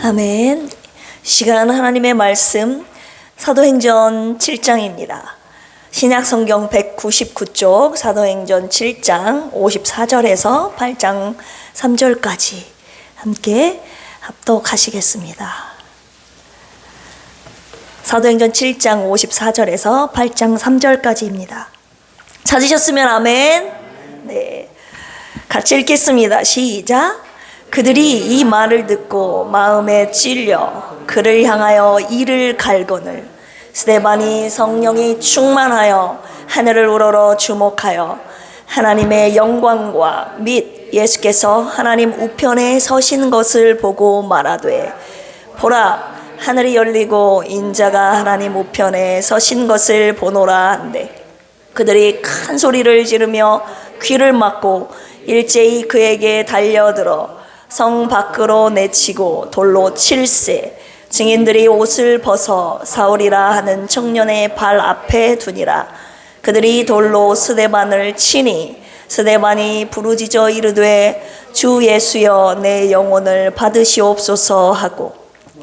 아멘. 시간 하나님의 말씀 사도행전 7장입니다. 신약성경 199쪽 사도행전 7장 54절에서 8장 3절까지 함께 합독하시겠습니다. 사도행전 7장 54절에서 8장 3절까지입니다. 찾으셨으면 아멘. 네, 같이 읽겠습니다. 시작. 그들이 이 말을 듣고 마음에 찔려 그를 향하여 이를 갈거늘 스데반이 성령이 충만하여 하늘을 우러러 주목하여 하나님의 영광과 및 예수께서 하나님 우편에 서신 것을 보고 말하되, 보라, 하늘이 열리고 인자가 하나님 우편에 서신 것을 보노라 한대, 그들이 큰 소리를 지르며 귀를 막고 일제히 그에게 달려들어 성 밖으로 내치고 돌로 칠세. 증인들이 옷을 벗어 사울이라 하는 청년의 발 앞에 두니라. 그들이 돌로 스데반을 치니 스데반이 부르짖어 이르되, 주 예수여, 내 영혼을 받으시옵소서 하고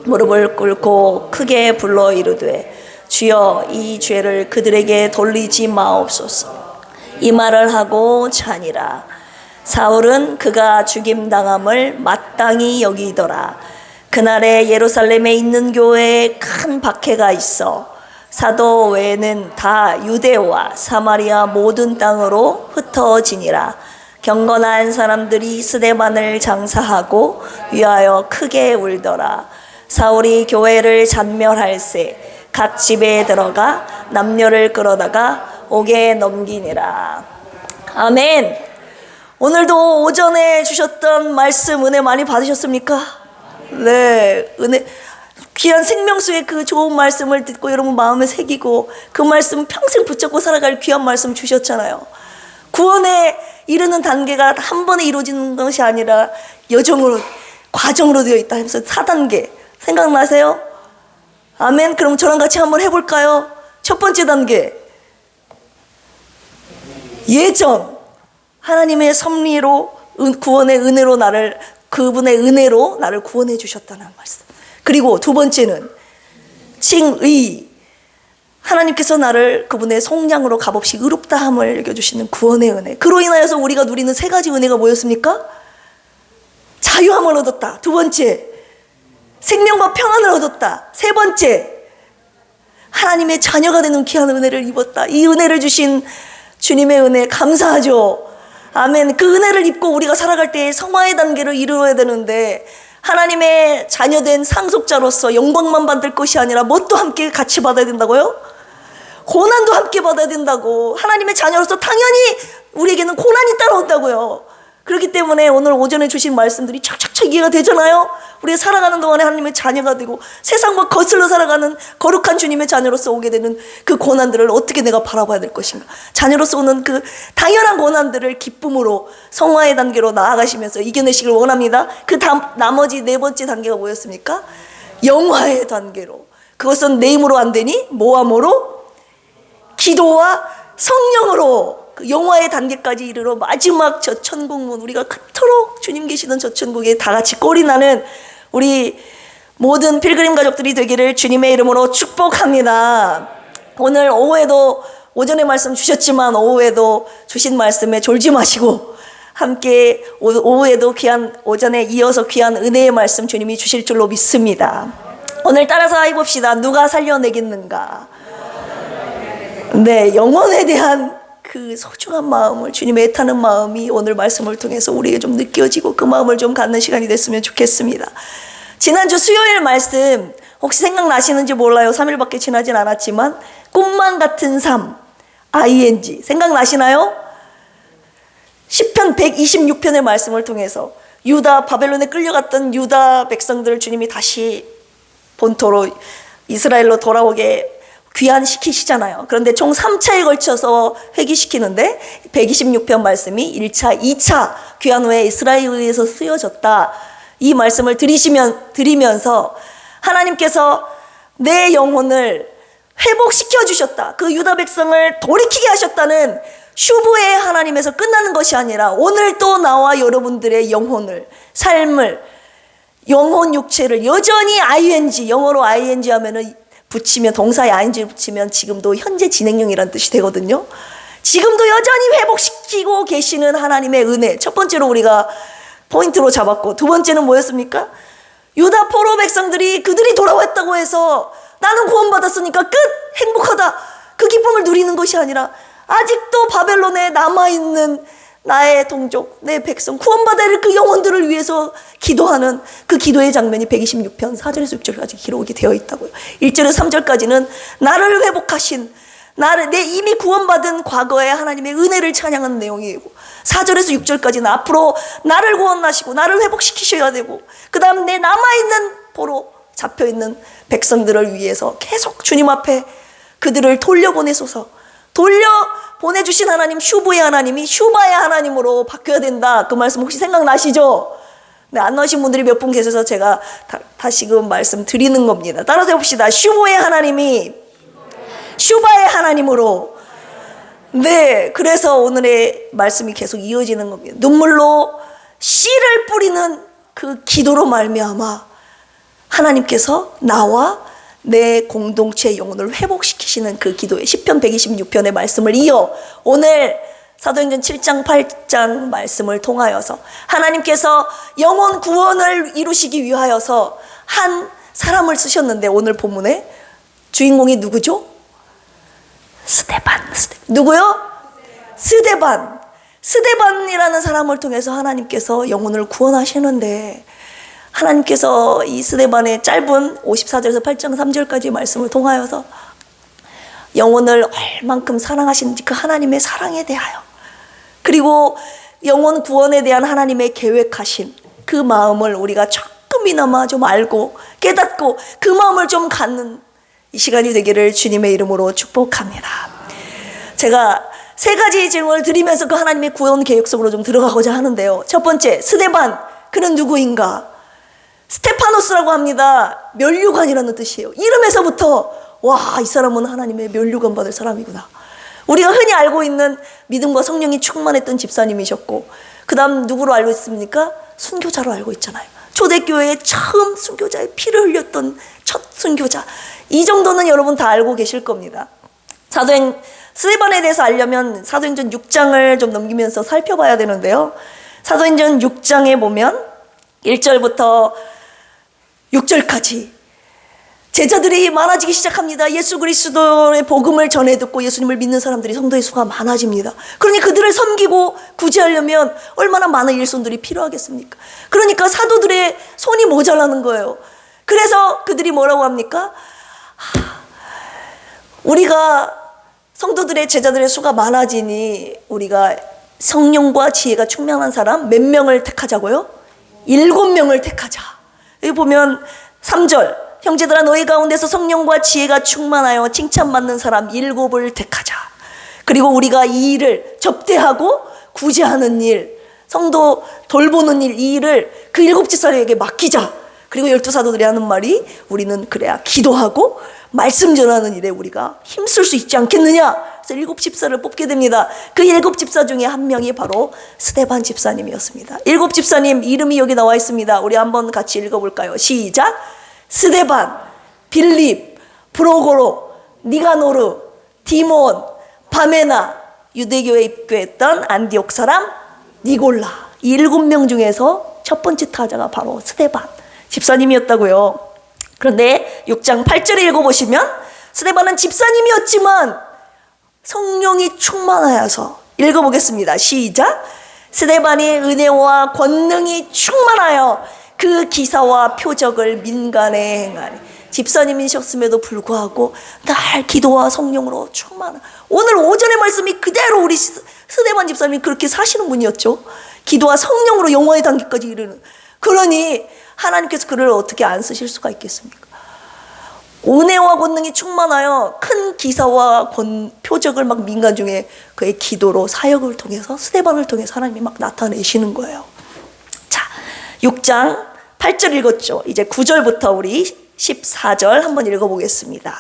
무릎을 꿇고 크게 불러 이르되, 주여, 이 죄를 그들에게 돌리지 마옵소서. 이 말을 하고 자니라. 사울은 그가 죽임당함을 마땅히 여기더라. 그날에 예루살렘에 있는 교회에 큰 박해가 있어 사도 외에는 다 유대와 사마리아 모든 땅으로 흩어지니라. 경건한 사람들이 스데반을 장사하고 위하여 크게 울더라. 사울이 교회를 잔멸할세 각 집에 들어가 남녀를 끌어다가 옥에 넘기니라. 아멘. 오늘도 오전에 주셨던 말씀 은혜 많이 받으셨습니까? 네, 은혜, 귀한 생명수의 그 좋은 말씀을 듣고 여러분 마음에 새기고 그 말씀 평생 붙잡고 살아갈 귀한 말씀 주셨잖아요. 구원에 이르는 단계가 한 번에 이루어지는 것이 아니라 여정으로, 과정으로 되어 있다 하면서 4단계 생각나세요? 아멘. 그럼 저랑 같이 한번 해볼까요? 첫 번째 단계, 예정. 하나님의 섭리로, 구원의 은혜로 그분의 은혜로 나를 구원해 주셨다는 말씀. 그리고 두 번째는 칭의. 하나님께서 나를 그분의 속량으로 값없이 의롭다함을 여겨주시는 구원의 은혜. 그로 인하여서 우리가 누리는 세 가지 은혜가 뭐였습니까? 자유함을 얻었다. 두 번째, 생명과 평안을 얻었다. 세 번째, 하나님의 자녀가 되는 귀한 은혜를 입었다. 이 은혜를 주신 주님의 은혜 감사하죠. 아멘. 그 은혜를 입고 우리가 살아갈 때 성화의 단계를 이루어야 되는데, 하나님의 자녀된 상속자로서 영광만 받을 것이 아니라 뭣도 함께 같이 받아야 된다고요? 고난도 함께 받아야 된다고. 하나님의 자녀로서 당연히 우리에게는 고난이 따라온다고요. 그렇기 때문에 오늘 오전에 주신 말씀들이 착착착 이해가 되잖아요. 우리가 살아가는 동안에 하나님의 자녀가 되고 세상과 거슬러 살아가는 거룩한 주님의 자녀로서 오게 되는 그 고난들을 어떻게 내가 바라봐야 될 것인가. 자녀로서 오는 그 당연한 고난들을 기쁨으로 성화의 단계로 나아가시면서 이겨내시길 원합니다. 그 다음 나머지 네 번째 단계가 뭐였습니까? 영화의 단계로. 그것은 내 힘으로 안 되니 모함으로 기도와 성령으로 그 영화의 단계까지 이르러 마지막 저 천국문, 우리가 그토록 주님 계시던 저 천국에 다 같이 꼴이 나는 우리 모든 필그림 가족들이 되기를 주님의 이름으로 축복합니다. 오늘 오후에도 오전에 말씀 주셨지만 오후에도 주신 말씀에 졸지 마시고 함께 오후에도 귀한, 오전에 이어서 귀한 은혜의 말씀 주님이 주실 줄로 믿습니다. 오늘 따라서 해봅시다. 누가 살려내겠는가? 네, 영혼에 대한 그 소중한 마음을, 주님의 애타는 마음이 오늘 말씀을 통해서 우리에게 좀 느껴지고 그 마음을 좀 갖는 시간이 됐으면 좋겠습니다. 지난주 수요일 말씀 혹시 생각나시는지 몰라요. 3일밖에 지나진 않았지만 꿈만 같은 삶, ING 생각나시나요? 시편 126편의 말씀을 통해서 유다, 바벨론에 끌려갔던 유다 백성들을 주님이 다시 본토로 이스라엘로 돌아오게 귀환시키시잖아요. 그런데 총 3차에 걸쳐서 회귀시키는데 126편 말씀이 1차, 2차 귀환 후에 이스라엘에 의해서 쓰여졌다. 이 말씀을 드리면서 하나님께서 내 영혼을 회복시켜 주셨다. 그 유다 백성을 돌이키게 하셨다는 슈브의 하나님에서 끝나는 것이 아니라 오늘 또 나와 여러분들의 영혼을, 삶을 영혼 육체를 여전히 ing, 영어로 ing 하면은 붙이면, 동사에 ing 붙이면 지금도 현재 진행형이라는 뜻이 되거든요. 지금도 여전히 회복시키고 계시는 하나님의 은혜. 첫 번째로 우리가 포인트로 잡았고, 두 번째는 뭐였습니까? 유다 포로 백성들이 그들이 돌아왔다고 해서 나는 구원받았으니까 끝! 행복하다! 그 기쁨을 누리는 것이 아니라 아직도 바벨론에 남아있는 나의 동족, 내 백성, 구원받을 그 영혼들을 위해서 기도하는 그 기도의 장면이 126편 4절에서 6절까지 기록이 되어 있다고요. 1절에서 3절까지는 나를 회복하신, 내 이미 구원받은 과거의 하나님의 은혜를 찬양하는 내용이고, 4절에서 6절까지는 앞으로 나를 구원하시고 나를 회복시키셔야 되고, 그 다음 내 남아있는 포로 잡혀있는 백성들을 위해서 계속 주님 앞에 그들을 돌려보내소서. 돌려보내주신 하나님, 슈브의 하나님이 슈바의 하나님으로 바뀌어야 된다. 그 말씀 혹시 생각나시죠? 네, 안 나오신 분들이 몇 분 계셔서 제가 다시금 말씀드리는 겁니다. 따라서 해봅시다. 슈브의 하나님이 슈바의 하나님으로. 네, 그래서 오늘의 말씀이 계속 이어지는 겁니다. 눈물로 씨를 뿌리는 그 기도로 말미암아 하나님께서 나와 내 공동체의 영혼을 회복시키시는 그 기도의 시편 126편의 말씀을 이어 오늘 사도행전 7장 8장 말씀을 통하여서 하나님께서 영혼 구원을 이루시기 위하여서 한 사람을 쓰셨는데, 오늘 본문에 주인공이 누구죠? 스데반. 누구요? 스데반이라는 사람을 통해서 하나님께서 영혼을 구원하시는데, 하나님께서 이 스데반의 짧은 54절에서 8장 3절까지 말씀을 통하여서 영혼을 얼만큼 사랑하시는지 그 하나님의 사랑에 대하여, 그리고 영혼 구원에 대한 하나님의 계획하신 그 마음을 우리가 조금이나마 좀 알고 깨닫고 그 마음을 좀 갖는 이 시간이 되기를 주님의 이름으로 축복합니다. 제가 세 가지 질문을 드리면서 그 하나님의 구원 계획 속으로 좀 들어가고자 하는데요. 첫 번째, 스데반, 그는 누구인가? 스테파노스라고 합니다. 면류관이라는 뜻이에요. 이름에서부터 와, 이 사람은 하나님의 면류관 받을 사람이구나. 우리가 흔히 알고 있는 믿음과 성령이 충만했던 집사님이셨고, 그 다음 누구로 알고 있습니까? 순교자로 알고 있잖아요. 초대교회에 처음 순교자의 피를 흘렸던 첫 순교자. 이 정도는 여러분 다 알고 계실 겁니다. 스데반에 대해서 알려면 사도행전 6장을 좀 넘기면서 살펴봐야 되는데요. 사도행전 6장에 보면 1절부터 6절까지 제자들이 많아지기 시작합니다. 예수 그리스도의 복음을 전해 듣고 예수님을 믿는 사람들이, 성도의 수가 많아집니다. 그러니 그들을 섬기고 구제하려면 얼마나 많은 일손들이 필요하겠습니까? 그러니까 사도들의 손이 모자라는 거예요. 그래서 그들이 뭐라고 합니까? 우리가 성도들의, 제자들의 수가 많아지니 우리가 성령과 지혜가 충만한 사람 몇 명을 택하자고요? 7명을 택하자. 여기 보면 3절, 형제들아 너희 가운데서 성령과 지혜가 충만하여 칭찬받는 사람 7을 택하자. 그리고 우리가 이 일을 접대하고 구제하는 일, 성도 돌보는 일, 이 일을 그 7 집사에게 맡기자. 그리고 12사도들이 하는 말이, 우리는 그래야 기도하고 말씀 전하는 일에 우리가 힘쓸 수 있지 않겠느냐. 그래서 7 집사를 뽑게 됩니다. 그 7 집사 중에 한 명이 바로 스데반 집사님이었습니다. 7 집사님 이름이 여기 나와 있습니다. 우리 한번 같이 읽어볼까요? 시작. 스데반, 빌립, 프로고로, 니가노르, 디몬, 바메나, 유대교에 입교했던 안디옥 사람 니골라. 이 7명 중에서 첫 번째 타자가 바로 스데반 집사님이었다고요. 그런데 6장 8절에 읽어보시면 스데반은 집사님이었지만 성령이 충만하여서, 읽어보겠습니다. 시작. 스데반이 은혜와 권능이 충만하여 그 기사와 표적을 민간에 행하니. 집사님이셨음에도 불구하고 날 기도와 성령으로 충만한, 오늘 오전의 말씀이 그대로 우리 스데반 집사님이 그렇게 사시는 분이었죠. 기도와 성령으로 영원의 단계까지 이르는. 그러니 하나님께서 그를 어떻게 안 쓰실 수가 있겠습니까? 은혜와 권능이 충만하여 큰 기사와 표적을 막 민간 중에 그의 기도로, 사역을 통해서, 스데반을 통해서 하나님이 막 나타내시는 거예요. 자, 6장 8절 읽었죠. 이제 9절부터 우리 14절 한번 읽어보겠습니다.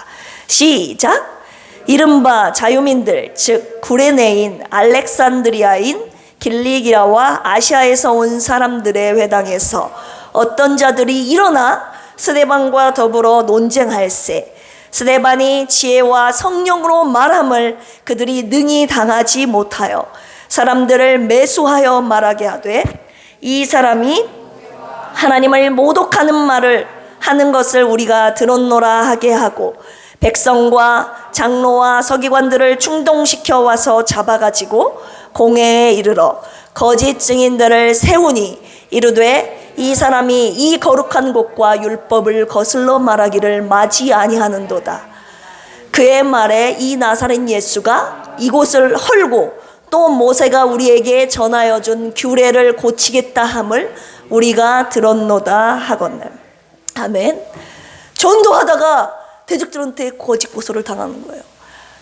시작. 이른바 자유민들, 즉 구레네인, 알렉산드리아인, 길리기아와 아시아에서 온 사람들의 회당에서 어떤 자들이 일어나 스데반과 더불어 논쟁할세. 스데반이 지혜와 성령으로 말함을 그들이 능히 당하지 못하여 사람들을 매수하여 말하게 하되, 이 사람이 하나님을 모독하는 말을 하는 것을 우리가 들었노라 하게 하고, 백성과 장로와 서기관들을 충동시켜 와서 잡아가지고 공회에 이르러 거짓 증인들을 세우니 이르되, 이 사람이 이 거룩한 곳과 율법을 거슬러 말하기를 마지 아니하는도다. 그의 말에 이 나사렛 예수가 이곳을 헐고 또 모세가 우리에게 전하여 준 규례를 고치겠다 함을 우리가 들었노다 하거늘. 아멘. 전도하다가 대적들한테 거짓 고소를 당하는 거예요.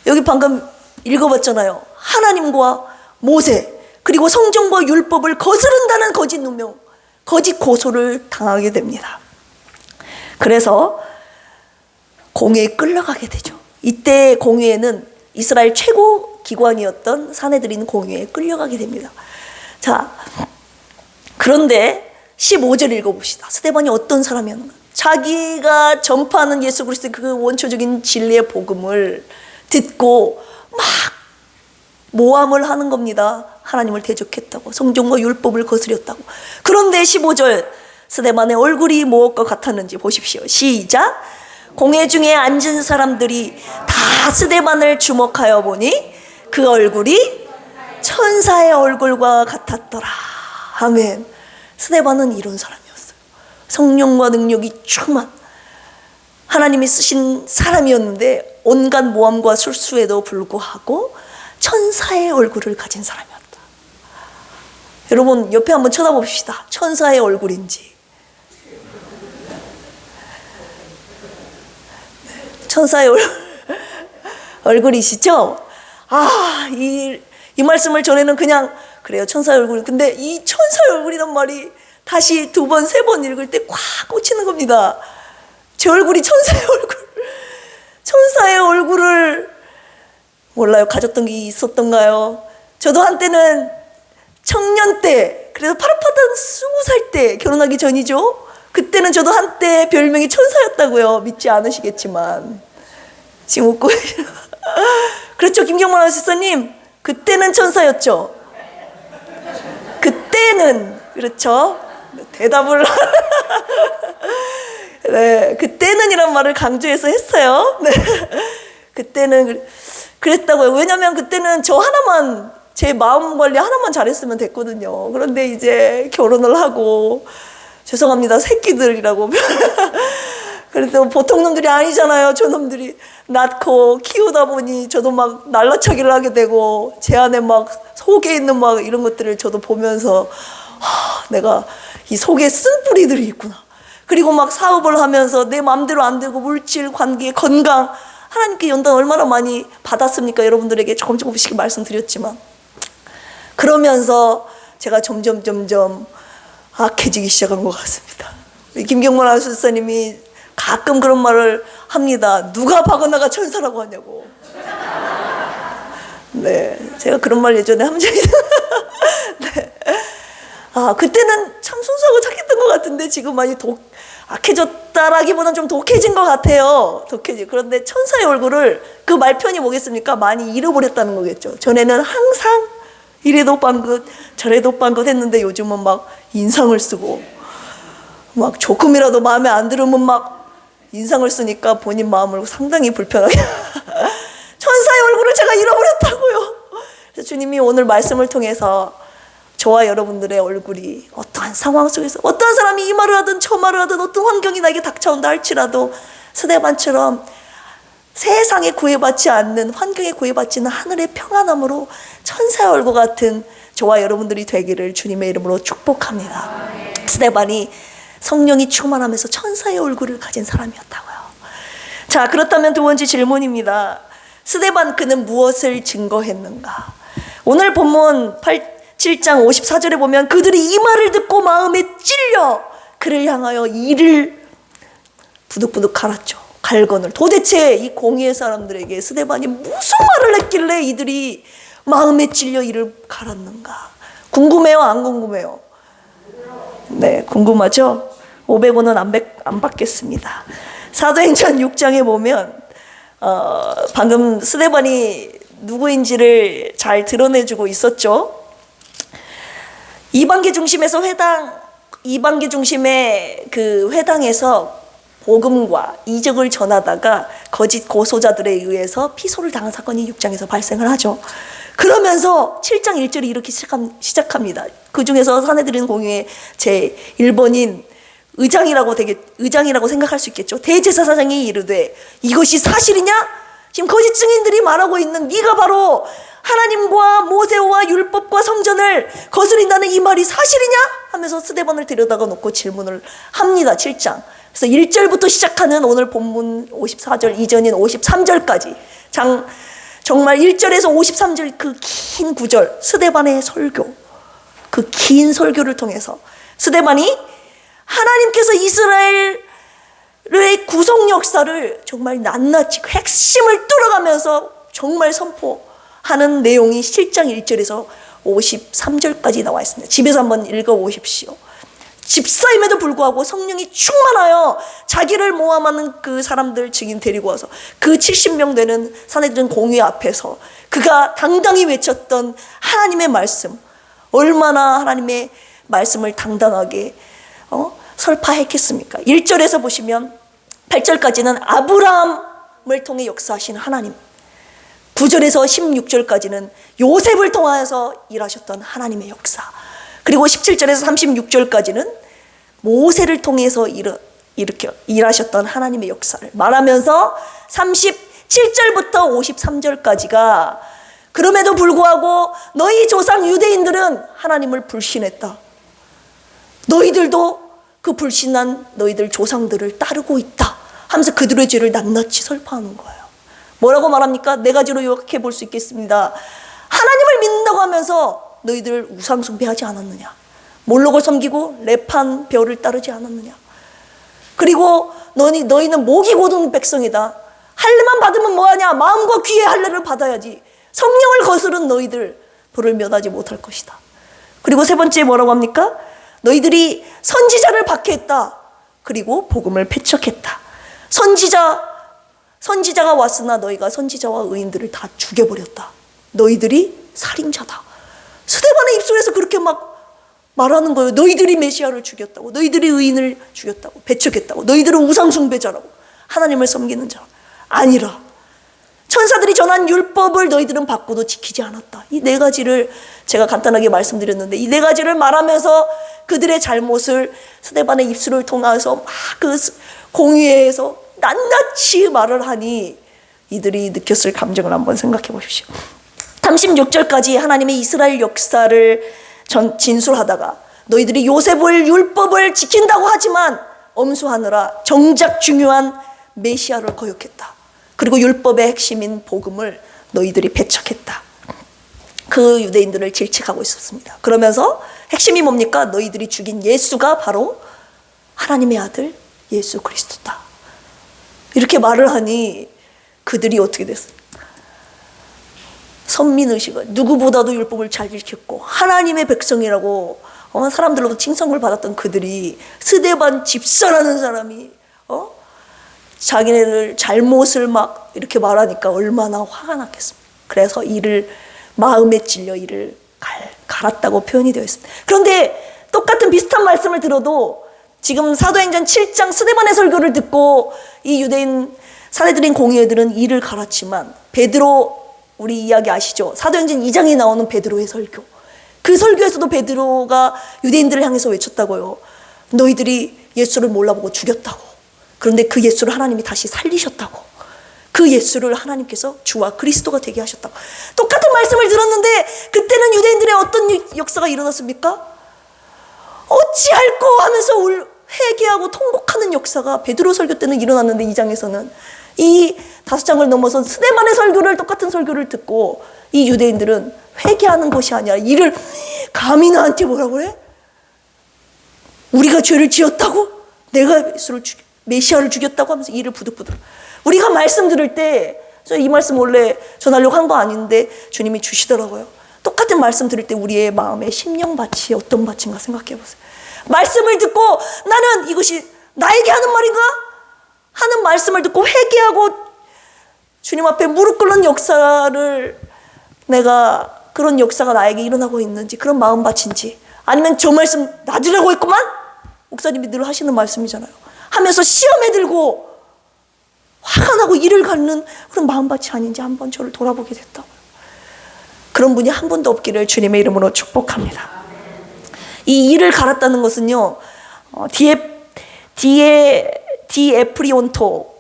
여기 방금 읽어봤잖아요. 하나님과 모세 그리고 성경과 율법을 거스른다는 거짓 누명, 거짓 고소를 당하게 됩니다. 그래서 공회에 끌려가게 되죠. 이때 공회에는 이스라엘 최고 기관이었던 사내들인 공회에 끌려가게 됩니다. 자, 그런데 15절 읽어봅시다. 스데반이 어떤 사람이었는가? 자기가 전파하는 예수 그리스도의 그 원초적인 진리의 복음을 듣고 막 모함을 하는 겁니다. 하나님을 대적했다고, 성경과 율법을 거스렸다고. 그런데 15절, 스데반의 얼굴이 무엇과 같았는지 보십시오. 시작. 공회 중에 앉은 사람들이 다 스데반을 주목하여 보니 그 얼굴이 천사의 얼굴과 같았더라. 아멘. 스데반은 이런 사람이었어요. 성령과 능력이 충만 하나님이 쓰신 사람이었는데 온갖 모함과 술수에도 불구하고 천사의 얼굴을 가진 사람이었다. 여러분 옆에 한번 쳐다봅시다. 천사의 얼굴인지. 천사의 얼굴이시죠? 이 말씀을 전에는 그냥 그래요, 천사의 얼굴. 근데 이 천사의 얼굴이란 말이 다시 두 번, 세 번 읽을 때 꽉 꽂히는 겁니다. 제 얼굴이 천사의 얼굴. 천사의 얼굴을 몰라요. 가졌던 게 있었던가요? 저도 한때는 청년 때, 그래서 파릇파릇한 20살 때, 결혼하기 전이죠. 그때는 저도 한때 별명이 천사였다고요. 믿지 않으시겠지만 지금 웃고 그렇죠, 김경만 아나운서님. 그때는 천사였죠. 그때는, 그렇죠. 대답을 네, 그때는 이란 말을 강조해서 했어요. 네. 그때는 그랬다고요. 왜냐면 그때는 저 하나만, 제 마음 관리 하나만 잘했으면 됐거든요. 그런데 이제 결혼을 하고, 죄송합니다, 새끼들이라고 그래도 보통 놈들이 아니잖아요. 저놈들이 낳고 키우다 보니 저도 막 날라차기를 하게 되고, 제 안에 막 속에 있는 막 이런 것들을 저도 보면서 내가 이 속에 쓴뿌리들이 있구나. 그리고 막 사업을 하면서 내 마음대로 안 되고, 물질, 관계, 건강, 하나님께 연단 얼마나 많이 받았습니까? 여러분들에게 조금씩 말씀드렸지만, 그러면서 제가 점점 악해지기 시작한 것 같습니다. 김경만 아나운서님이 가끔 그런 말을 합니다. 누가 박아나가 천사라고 하냐고. 네, 제가 그런 말 예전에 한 적이 네. 그때는 참 순수하고 착했던 것 같은데 지금 많이 악해졌다라기보다는 좀 독해진 것 같아요. 독해지. 그런데 천사의 얼굴을, 그 말편이 뭐겠습니까? 많이 잃어버렸다는 거겠죠. 전에는 항상 이래도 빵긋 저래도 빵긋 했는데 요즘은 막 인상을 쓰고, 막 조금이라도 마음에 안 들으면 막 인상을 쓰니까 본인 마음을 상당히 불편하게 천사의 얼굴을 제가 잃어버렸다고요. 그래서 주님이 오늘 말씀을 통해서 저와 여러분들의 얼굴이 어떠한 상황 속에서, 어떠한 사람이 이 말을 하든 저 말을 하든 어떤 환경이 나에게 닥쳐온다 할지라도 스데반처럼 세상에 구애받지 않는, 환경에 구애받지 않는 하늘의 평안함으로 천사의 얼굴 같은 저와 여러분들이 되기를 주님의 이름으로 축복합니다. 스데반이 성령이 충만하면서 천사의 얼굴을 가진 사람이었다고요. 자, 그렇다면 두 번째 질문입니다. 스데반 그는 무엇을 증거했는가? 오늘 본문 7장 54절에 보면 그들이 이 말을 듣고 마음에 찔려 그를 향하여 이를 부득부득 갈았죠. 갈건을. 도대체 이 공의의 사람들에게 스데반이 무슨 말을 했길래 이들이 마음에 찔려 이를 갈았는가? 궁금해요, 안 궁금해요? 네, 궁금하죠? 500원은 안 받겠습니다. 사도행전 6장에 보면 방금 스데반이 누구인지를 잘 드러내주고 있었죠. 이방계 중심에서 이방계 중심의 그 회당에서 복음과 이적을 전하다가 거짓 고소자들에 의해서 피소를 당한 사건이 6장에서 발생을 하죠. 그러면서 7장 1절이 이렇게 시작합니다. 그 중에서 사내들인 공유의 제 1번인 의장이라고 생각할 수 있겠죠. 대제사장이 이르되 이것이 사실이냐? 지금 거짓 증인들이 말하고 있는 네가 바로 하나님과 모세와 율법과 성전을 거스린다는 이 말이 사실이냐? 하면서 스데반을 데려다가 놓고 질문을 합니다. 7장. 그래서 1절부터 시작하는 오늘 본문 54절 이전인 53절까지 정말 1절에서 53절 그 긴 구절, 스데반의 설교, 그 긴 설교를 통해서 스데반이 하나님께서 이스라엘의 구속 역사를 정말 낱낱이 핵심을 뚫어가면서 정말 선포하는 내용이 7장 1절에서 53절까지 나와 있습니다. 집에서 한번 읽어보십시오. 집사임에도 불구하고 성령이 충만하여 자기를 모함하는 그 사람들 증인 데리고 와서 그 70명 되는 사내들은 공회 앞에서 그가 당당히 외쳤던 하나님의 말씀, 얼마나 하나님의 말씀을 당당하게 설파했겠습니까? 1절에서 보시면 8절까지는 아브라함을 통해 역사하신 하나님, 9절에서 16절까지는 요셉을 통하여서 일하셨던 하나님의 역사, 그리고 17절에서 36절까지는 모세를 통해서 이렇게 일하셨던 하나님의 역사를 말하면서 37절부터 53절까지가 그럼에도 불구하고 너희 조상 유대인들은 하나님을 불신했다. 너희들도 그 불신한 너희들 조상들을 따르고 있다 하면서 그들의 죄를 낱낱이 설파하는 거예요. 뭐라고 말합니까? 네 가지로 요약해 볼 수 있겠습니다. 하나님을 믿는다고 하면서 너희들 우상 숭배하지 않았느냐? 몰록을 섬기고 레판 별을 따르지 않았느냐? 그리고 너희는 목이 고든 백성이다. 할례만 받으면 뭐하냐? 마음과 귀의 할례를 받아야지. 성령을 거스른 너희들 벌을 면하지 못할 것이다. 그리고 세 번째 뭐라고 합니까? 너희들이 선지자를 박해했다. 그리고 복음을 배척했다. 선지자가 왔으나 너희가 선지자와 의인들을 다 죽여버렸다. 너희들이 살인자다. 스데반의 입술에서 그렇게 막 말하는 거예요. 너희들이 메시아를 죽였다고, 너희들이 의인을 죽였다고, 배척했다고, 너희들은 우상숭배자라고, 하나님을 섬기는 자 아니라 천사들이 전한 율법을 너희들은 받고도 지키지 않았다. 이 네 가지를 제가 간단하게 말씀드렸는데, 이 네 가지를 말하면서 그들의 잘못을 스데반의 입술을 통해서 막 그 공회에서 낱낱이 말을 하니 이들이 느꼈을 감정을 한번 생각해 보십시오. 36절까지 하나님의 이스라엘 역사를 진술하다가 너희들이 요셉을 율법을 지킨다고 하지만 엄수하느라 정작 중요한 메시아를 거역했다. 그리고 율법의 핵심인 복음을 너희들이 배척했다. 그 유대인들을 질책하고 있었습니다. 그러면서 핵심이 뭡니까? 너희들이 죽인 예수가 바로 하나님의 아들 예수 그리스도다. 이렇게 말을 하니 그들이 어떻게 됐어요? 선민의식을, 누구보다도 율법을 잘 지켰고 하나님의 백성이라고 사람들로부터 칭송을 받았던 그들이, 스데반 집사라는 사람이 자기네들 잘못을 막 이렇게 말하니까 얼마나 화가 났겠습니까? 그래서 이를 마음에 찔려 이를 갈았다고 표현이 되어 있습니다. 그런데 똑같은 비슷한 말씀을 들어도 지금 사도행전 7장 스데반의 설교를 듣고 이 유대인 사내들인 공회들은 이를 갈았지만 베드로, 우리 이야기 아시죠? 사도행전 2장에 나오는 베드로의 설교, 그 설교에서도 베드로가 유대인들을 향해서 외쳤다고요. 너희들이 예수를 몰라보고 죽였다고. 그런데 그 예수를 하나님이 다시 살리셨다고. 그 예수를 하나님께서 주와 그리스도가 되게 하셨다고. 똑같은 말씀을 들었는데 그때는 유대인들의 어떤 역사가 일어났습니까? 어찌할꼬 하면서 회개하고 통곡하는 역사가 베드로 설교 때는 일어났는데 2장에서는 이 5장을 넘어서 스데반의 설교를, 똑같은 설교를 듣고 이 유대인들은 회개하는 것이 아니라 이를 감히 나한테 뭐라고 그래? 우리가 죄를 지었다고? 내가 메시아를 죽였다고 하면서 이를 부득부득. 우리가 말씀 들을 때, 이 말씀 원래 전하려고 한 거 아닌데 주님이 주시더라고요. 똑같은 말씀 들을 때 우리의 마음의 심령밭이 어떤 밭인가 생각해 보세요. 말씀을 듣고 나는 이것이 나에게 하는 말인가? 하는 말씀을 듣고 회개하고 주님 앞에 무릎 꿇는 역사를, 내가 그런 역사가 나에게 일어나고 있는지, 그런 마음밭인지, 아니면 저 말씀 놔두라고 했구만? 목사님이 늘 하시는 말씀이잖아요. 하면서 시험에 들고 화가 나고 이를 갖는 그런 마음밭이 아닌지 한번 저를 돌아보게 됐다고요. 그런 분이 한 분도 없기를 주님의 이름으로 축복합니다. 이 이를 갈았다는 것은요, 디에프리온토,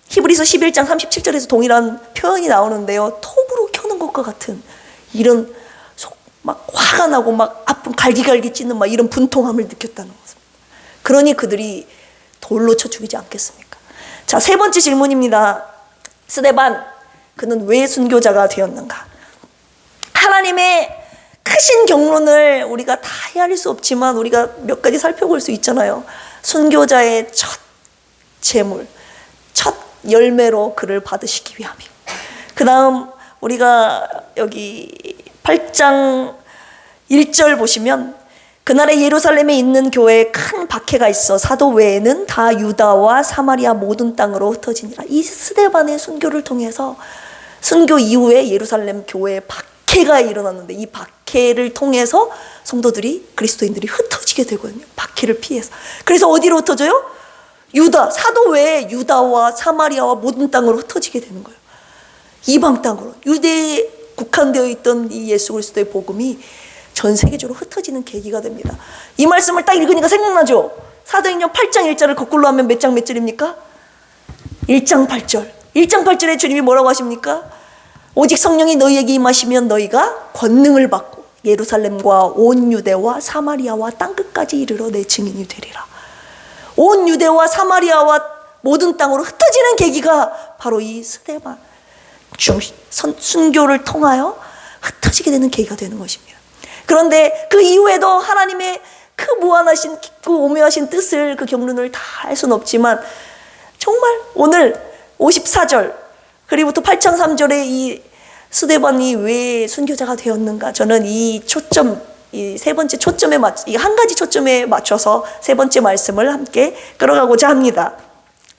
히브리서 11장 37절에서 동일한 표현이 나오는데요, 톱으로 켜는 것과 같은 이런 막 화가 나고 막 아픈 갈기갈기 찢는 막 이런 분통함을 느꼈다는 것입니다. 그러니 그들이 돌로 쳐 죽이지 않겠습니까? 자, 세 번째 질문입니다. 스데반, 그는 왜 순교자가 되었는가? 하나님의 크신 경륜을 우리가 다 헤아릴 수 없지만 우리가 몇 가지 살펴볼 수 있잖아요. 순교자의 첫 재물, 첫 열매로 그를 받으시기 위함이고, 그 다음 우리가 여기 8장 1절 보시면, 그날에 예루살렘에 있는 교회에 큰 박해가 있어 사도 외에는 다 유다와 사마리아 모든 땅으로 흩어지니라. 이 스데반의 순교를 통해서, 순교 이후에 예루살렘 교회에 박해가 일어났는데, 이 박해를 통해서 성도들이, 그리스도인들이 흩어지게 되거든요. 박해를 피해서. 그래서 어디로 흩어져요? 유다, 사도 외에 유다와 사마리아와 모든 땅으로 흩어지게 되는 거예요. 이방 땅으로. 유대에 국한되어 있던 이 예수 그리스도의 복음이 전 세계적으로 흩어지는 계기가 됩니다. 이 말씀을 딱 읽으니까 생각나죠? 사도행전 8장 1절을 거꾸로 하면 몇 장 몇 절입니까? 1장 8절. 1장 8절에 주님이 뭐라고 하십니까? 오직 성령이 너희에게 임하시면 너희가 권능을 받고 예루살렘과 온 유대와 사마리아와 땅끝까지 이르러 내 증인이 되리라. 온 유대와 사마리아와 모든 땅으로 흩어지는 계기가 바로 이 스데반 순교를 통하여 흩어지게 되는 계기가 되는 것입니다. 그런데 그 이후에도 하나님의 그 무한하신 깊고 오묘하신 뜻을, 그 경륜을 다 알 수는 없지만, 정말 오늘 54절 그리고부터 8장 3절에 이 스데반이 왜 순교자가 되었는가, 저는 이 초점, 이 세 번째 초점에 이 한 가지 초점에 맞춰서 세 번째 말씀을 함께 끌어가고자 합니다.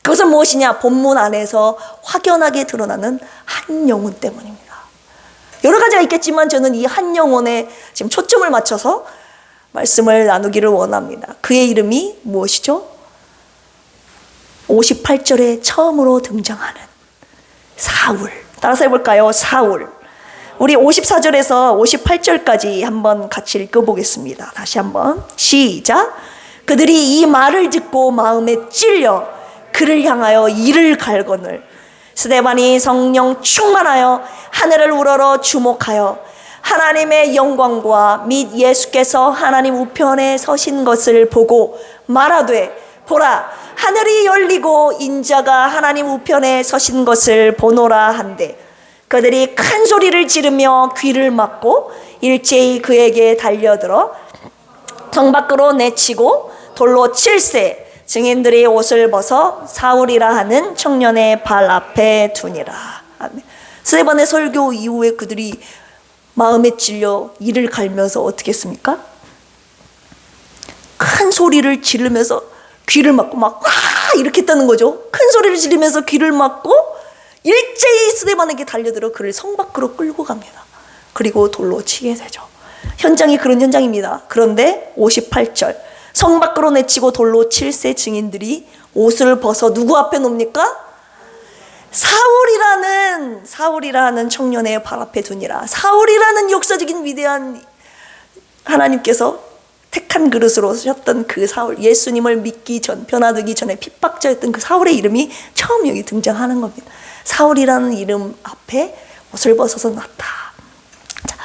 그것은 무엇이냐? 본문 안에서 확연하게 드러나는 한 영혼 때문입니다. 여러 가지가 있겠지만 저는 이 한 영혼에 지금 초점을 맞춰서 말씀을 나누기를 원합니다. 그의 이름이 무엇이죠? 58절에 처음으로 등장하는 사울. 따라서 해볼까요? 사울. 우리 54절에서 58절까지 한번 같이 읽어보겠습니다. 다시 한번 시작. 그들이 이 말을 듣고 마음에 찔려 그를 향하여 이를 갈거늘 스데반이 성령 충만하여 하늘을 우러러 주목하여 하나님의 영광과 및 예수께서 하나님 우편에 서신 것을 보고 말하되, 보라, 하늘이 열리고 인자가 하나님 우편에 서신 것을 보노라 한데, 그들이 큰 소리를 지르며 귀를 막고 일제히 그에게 달려들어 성 밖으로 내치고 돌로 칠세, 증인들이 옷을 벗어 사울이라 하는 청년의 발 앞에 두니라. 아멘. 스데반의 설교 이후에 그들이 마음에 찔려 이를 갈면서 어떻게 했습니까? 큰 소리를 지르면서 귀를 막고 막 이렇게 했다는 거죠. 큰 소리를 지르면서 귀를 막고 일제히 스데반에게 달려들어 그를 성 밖으로 끌고 갑니다. 그리고 돌로 치게 되죠. 현장이 그런 현장입니다. 그런데 58절, 성 밖으로 내치고 돌로 칠세 증인들이 옷을 벗어 누구 앞에 놓습니까? 사울이라는 청년의 발 앞에 두니라. 사울이라는 역사적인 위대한 하나님께서 택한 그릇으로 쓰셨던 그 사울, 예수님을 믿기 전, 변화되기 전에 핍박자였던 그 사울의 이름이 처음 여기 등장하는 겁니다. 사울이라는 이름 앞에 옷을 벗어서 났다. 자,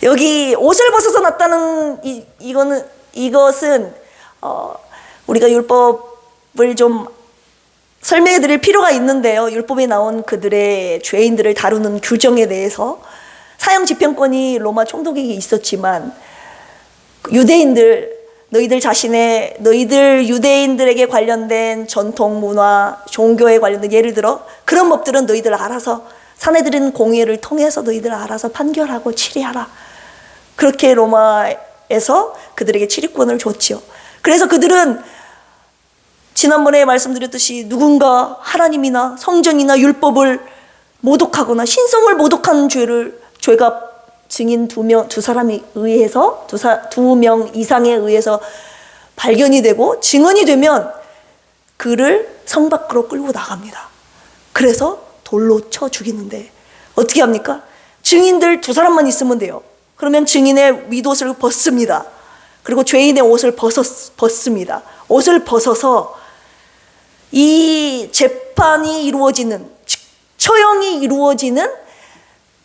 여기 옷을 벗어서 났다는 이것은 우리가 율법을 좀 설명해 드릴 필요가 있는데요. 율법에 나온 그들의 죄인들을 다루는 규정에 대해서 사형 집행권이 로마 총독에게 있었지만, 유대인들, 너희들 유대인들에게 관련된 전통 문화, 종교에 관련된, 예를 들어 그런 법들은 너희들 알아서, 사내들은 공회를 통해서 너희들 알아서 판결하고 치리하라 그렇게 로마에서 그들에게 치리권을 줬지요. 그래서 그들은 지난번에 말씀드렸듯이 누군가 하나님이나 성전이나 율법을 모독하거나 신성을 모독하는 죄가 증인 두 사람에 의해서 두 명 이상에 의해서 발견이 되고 증언이 되면 그를 성 밖으로 끌고 나갑니다. 그래서 돌로 쳐 죽이는데 어떻게 합니까? 증인들 두 사람만 있으면 돼요. 그러면 증인의 윗옷을 벗습니다. 그리고 죄인의 옷을 벗습니다. 옷을 벗어서 이 재판이 이루어지는, 처형이 이루어지는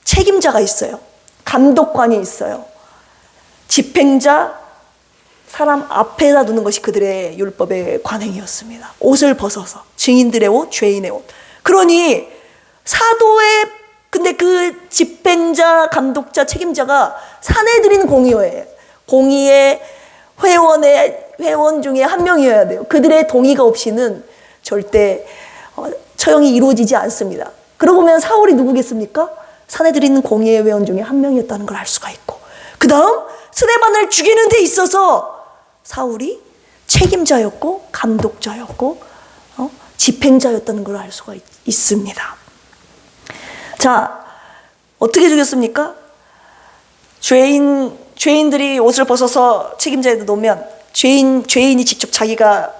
책임자가 있어요. 감독관이 있어요. 집행자, 사람 앞에다 두는 것이 그들의 율법의 관행이었습니다. 옷을 벗어서 증인들의 옷, 죄인의 옷. 그러니 근데 그 집행자, 감독자, 책임자가 사내들인 공의회예요. 공의회 회원 중에 한 명이어야 돼요. 그들의 동의가 없이는 절대 처형이 이루어지지 않습니다. 그러고 보면 사울이 누구겠습니까? 사내들인 공의회 회원 중에 한 명이었다는 걸 알 수가 있고, 그 다음 스데반을 죽이는 데 있어서 사울이 책임자였고 감독자였고 집행자였다는 걸 알 수가 있습니다. 자, 어떻게 죽였습니까? 죄인들이 옷을 벗어서 책임자에다 놓으면 죄인이 직접 자기가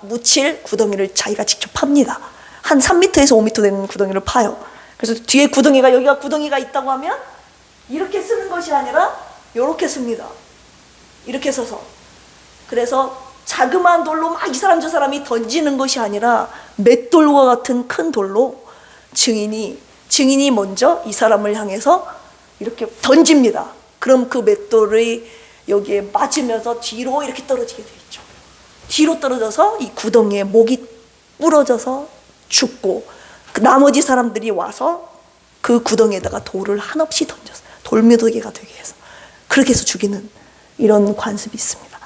묻힐 구덩이를 자기가 직접 팝니다. 한 3m에서 5m 되는 구덩이를 파요. 그래서 뒤에 여기가 구덩이가 있다고 하면 이렇게 쓰는 것이 아니라 이렇게 씁니다. 이렇게 서서. 그래서 자그마한 돌로 막 이 사람 저 사람이 던지는 것이 아니라 맷돌과 같은 큰 돌로 증인이 먼저 이 사람을 향해서 이렇게 던집니다. 그럼 그 맷돌이 여기에 맞으면서 뒤로 이렇게 떨어지게 되어 있죠. 뒤로 떨어져서 이 구덩이에 목이 부러져서 죽고, 나머지 사람들이 와서 그 구덩이에다가 돌을 한없이 던져서 돌무더기가 되게 해서 그렇게 해서 죽이는 이런 관습이 있습니다.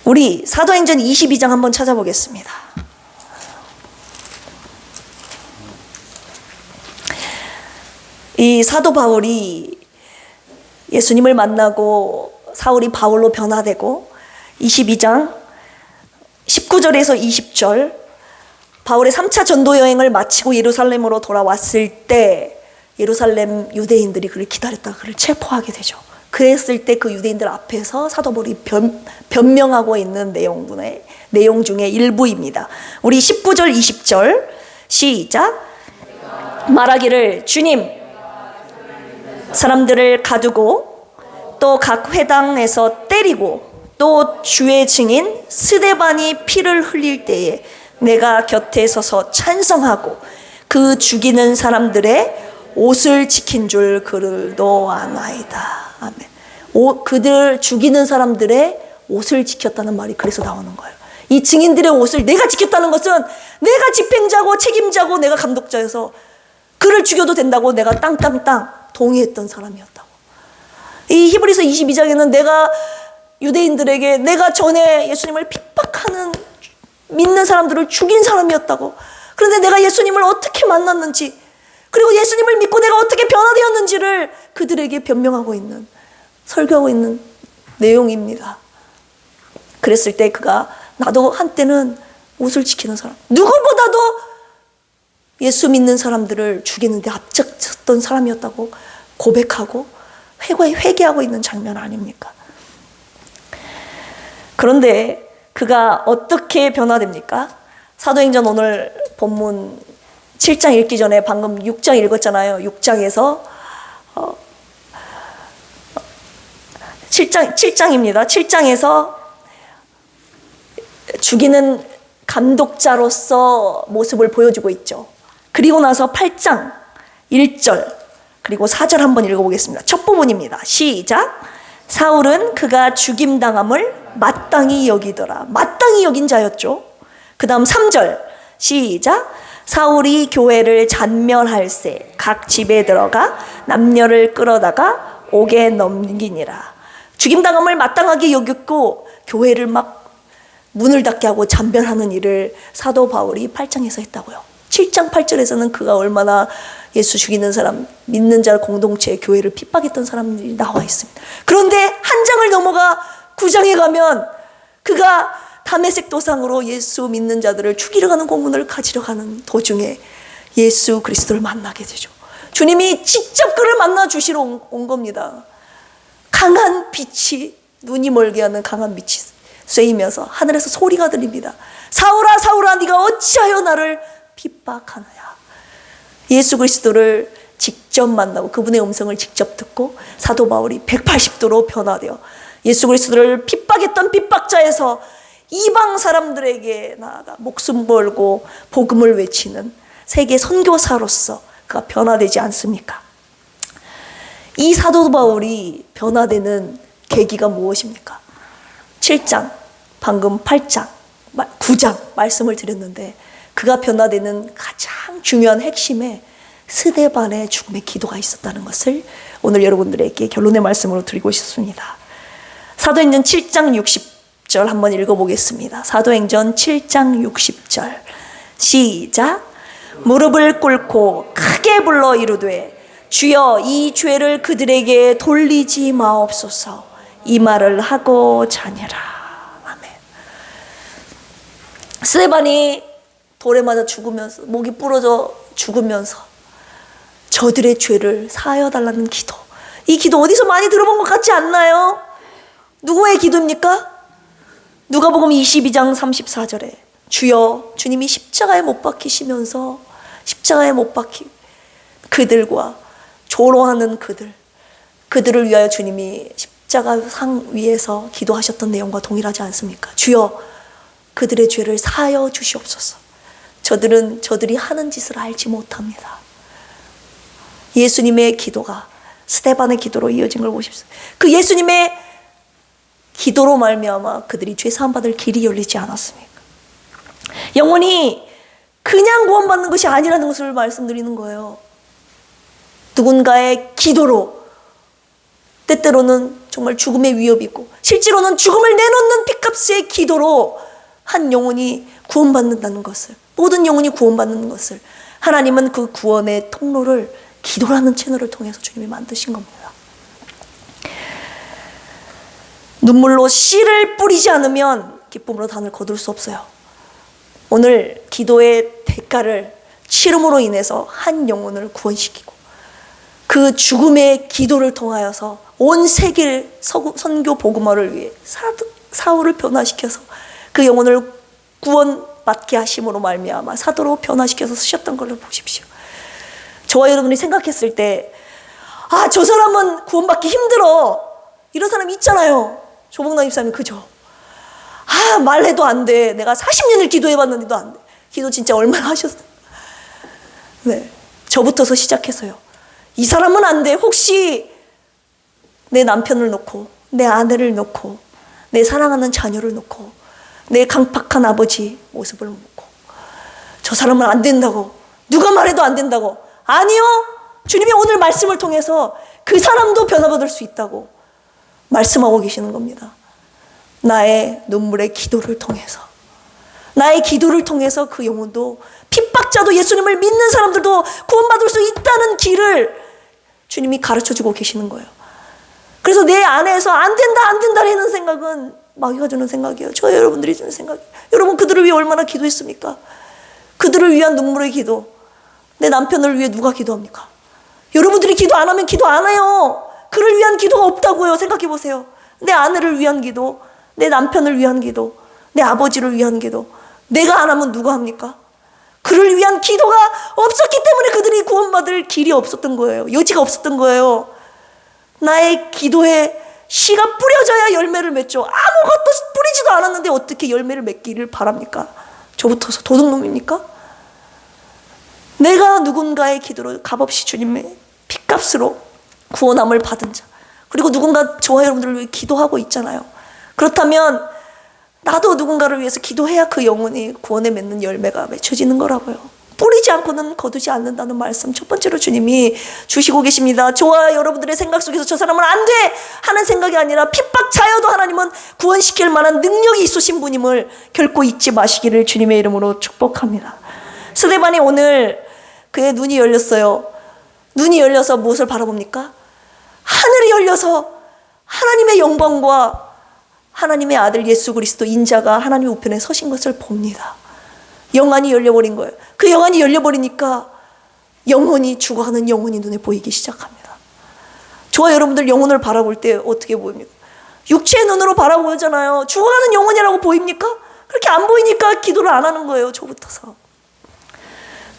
우리 사도행전 22장 한번 찾아보겠습니다. 이 사도 바울이 예수님을 만나고 사울이 바울로 변화되고 22장 19절에서 20절, 바울의 3차 전도 여행을 마치고 예루살렘으로 돌아왔을 때 예루살렘 유대인들이 그를 기다렸다가 그를 체포하게 되죠. 그랬을 때 그 유대인들 앞에서 사도 바울이 변명하고 있는 내용 중에 일부입니다. 우리 19절 20절 시작. 말하기를 주님, 사람들을 가두고 또 각 회당에서 때리고 또 주의 증인 스데반이 피를 흘릴 때에 내가 곁에 서서 찬성하고 그 죽이는 사람들의 옷을 지킨 줄 그들도 아나이다. 아멘. 그들 죽이는 사람들의 옷을 지켰다는 말이 그래서 나오는 거예요. 이 증인들의 옷을 내가 지켰다는 것은 내가 집행자고 책임자고 내가 감독자여서 그를 죽여도 된다고 내가 땅땅땅 동의했던 사람이었다고. 이 히브리서 22장에는 내가 유대인들에게 내가 전에 예수님을 핍박하는 믿는 사람들을 죽인 사람이었다고. 그런데 내가 예수님을 어떻게 만났는지, 그리고 예수님을 믿고 내가 어떻게 변화되었는지를 그들에게 변명하고 있는, 설교하고 있는 내용입니다. 그랬을 때 그가 나도 한때는 옷을 지키는 사람, 누구보다도 예수 믿는 사람들을 죽이는데 앞장섰던 사람이었다고 고백하고 회개하고 있는 장면 아닙니까? 그런데 그가 어떻게 변화됩니까? 사도행전 오늘 본문 7장 읽기 전에 방금 6장 읽었잖아요. 6장에서 7장입니다. 7장에서 죽이는 감독자로서 모습을 보여주고 있죠. 그리고 나서 8장 1절 그리고 4절 한번 읽어보겠습니다. 첫 부분입니다. 시작. 사울은 그가 죽임당함을 마땅히 여기더라. 마땅히 여긴 자였죠. 그 다음 3절 시작. 사울이 교회를 잔멸할세 각 집에 들어가 남녀를 끌어다가 옥에 넘기니라. 죽임당함을 마땅하게 여겼고 교회를 막 문을 닫게 하고 잔멸하는 일을 사도 바울이 8장에서 했다고요. 7장 8절에서는 그가 얼마나 예수 죽이는 사람, 믿는 자 공동체, 교회를 핍박했던 사람들이 나와 있습니다. 그런데 한 장을 넘어가 9장에 가면 그가 다메섹 도상으로 예수 믿는 자들을 죽이러 가는 공문을 가지러 가는 도중에 예수 그리스도를 만나게 되죠. 주님이 직접 그를 만나 주시러 온 겁니다. 강한 빛이, 눈이 멀게 하는 강한 빛이 쐬이면서 하늘에서 소리가 들립니다. 사울아 사울아 네가 어찌하여 나를 핍박하느냐. 예수 그리스도를 직접 만나고 그분의 음성을 직접 듣고 사도 바울이 180도로 변화되어 예수 그리스도를 핍박했던 핍박자에서 이방 사람들에게 나아가 목숨 걸고 복음을 외치는 세계 선교사로서 그가 변화되지 않습니까? 이 사도 바울이 변화되는 계기가 무엇입니까? 7장, 방금 8장, 9장 말씀을 드렸는데 그가 변화되는 가장 중요한 핵심에 스데반의 죽음의 기도가 있었다는 것을 오늘 여러분들에게 결론의 말씀으로 드리고 싶습니다. 사도행전 7장 60절 한번 읽어보겠습니다. 사도행전 7장 60절 시작. 무릎을 꿇고 크게 불러 이르되 주여 이 죄를 그들에게 돌리지 마옵소서. 이 말을 하고 자니라. 아멘. 스데반이 돌에 맞아 죽으면서 목이 부러져 죽으면서 저들의 죄를 사하여 달라는 기도. 이 기도 어디서 많이 들어본 것 같지 않나요? 누구의 기도입니까? 누가복음 22장 34절에 주여, 주님이 십자가에 못 박히시면서 십자가에 못 박히 그들과 조롱하는 그들을 위하여 주님이 십자가 상 위에서 기도하셨던 내용과 동일하지 않습니까? 주여, 그들의 죄를 사하여 주시옵소서. 저들이 하는 짓을 알지 못합니다. 예수님의 기도가 스데반의 기도로 이어진 걸 보십시오. 그 예수님의 기도로 말미암아 그들이 죄 사함 받을 길이 열리지 않았습니까? 영혼이 그냥 구원받는 것이 아니라는 것을 말씀드리는 거예요. 누군가의 기도로, 때때로는 정말 죽음의 위협이 있고 실제로는 죽음을 내놓는 핏값의 기도로 한 영혼이 구원받는다는 것을, 모든 영혼이 구원받는 것을 하나님은 그 구원의 통로를 기도라는 채널을 통해서 주님이 만드신 겁니다. 눈물로 씨를 뿌리지 않으면 기쁨으로 단을 거둘 수 없어요. 오늘 기도의 대가를 치름으로 인해서 한 영혼을 구원시키고 그 죽음의 기도를 통하여서 온 세계를 선교 복음화를 위해 사울을 변화시켜서 그 영혼을 구원받게 하심으로 말미암아 사도로 변화시켜서 쓰셨던 걸 보십시오. 저와 여러분이 생각했을 때 아, 저 사람은 구원받기 힘들어, 이런 사람 있잖아요. 조복남 입사님 그죠? 아, 말해도 안 돼. 내가 40년을 기도해봤는데도 안 돼. 기도 진짜 얼마나 하셨어요? 네, 저부터서 시작해서요. 이 사람은 안 돼. 혹시 내 남편을 놓고, 내 아내를 놓고, 내 사랑하는 자녀를 놓고, 내 강팍한 아버지 모습을 놓고, 저 사람은 안 된다고, 누가 말해도 안 된다고. 아니요, 주님이 오늘 말씀을 통해서 그 사람도 변화받을 수 있다고 말씀하고 계시는 겁니다. 나의 눈물의 기도를 통해서, 나의 기도를 통해서 그 영혼도, 핍박자도, 예수님을 믿는 사람들도 구원받을 수 있다는 길을 주님이 가르쳐주고 계시는 거예요. 그래서 내 안에서 안 된다 하는 생각은 마귀가 주는 생각이에요. 저 여러분들이 주는 생각이에요. 여러분, 그들을 위해 얼마나 기도했습니까? 그들을 위한 눈물의 기도. 내 남편을 위해 누가 기도합니까? 여러분들이 기도 안 하면 기도 안 해요. 그를 위한 기도가 없다고요. 생각해 보세요. 내 아내를 위한 기도, 내 남편을 위한 기도, 내 아버지를 위한 기도. 내가 안 하면 누가 합니까? 그를 위한 기도가 없었기 때문에 그들이 구원받을 길이 없었던 거예요. 여지가 없었던 거예요. 나의 기도에 씨가 뿌려져야 열매를 맺죠. 아무것도 뿌리지도 않았는데 어떻게 열매를 맺기를 바랍니까? 저부터서 도둑놈입니까? 내가 누군가의 기도로 값없이 주님의 핏값으로 구원함을 받은 자, 그리고 누군가 저와 여러분들을 위해 기도하고 있잖아요. 그렇다면 나도 누군가를 위해서 기도해야 그 영혼이 구원에 맺는 열매가 맺혀지는 거라고요. 뿌리지 않고는 거두지 않는다는 말씀 첫 번째로 주님이 주시고 계십니다. 저와 여러분들의 생각 속에서 저 사람은 안 돼 하는 생각이 아니라 핍박자여도 하나님은 구원시킬 만한 능력이 있으신 분임을 결코 잊지 마시기를 주님의 이름으로 축복합니다. 스데반이 오늘 그의 눈이 열렸어요. 눈이 열려서 무엇을 바라봅니까? 하늘이 열려서 하나님의 영광과 하나님의 아들 예수 그리스도 인자가 하나님 우편에 서신 것을 봅니다. 영안이 열려버린 거예요. 그 영안이 열려버리니까 영혼이 죽어가는 영혼이 눈에 보이기 시작합니다. 저와 여러분들 영혼을 바라볼 때 어떻게 보입니까? 육체의 눈으로 바라보잖아요. 죽어가는 영혼이라고 보입니까? 그렇게 안 보이니까 기도를 안 하는 거예요. 저부터서.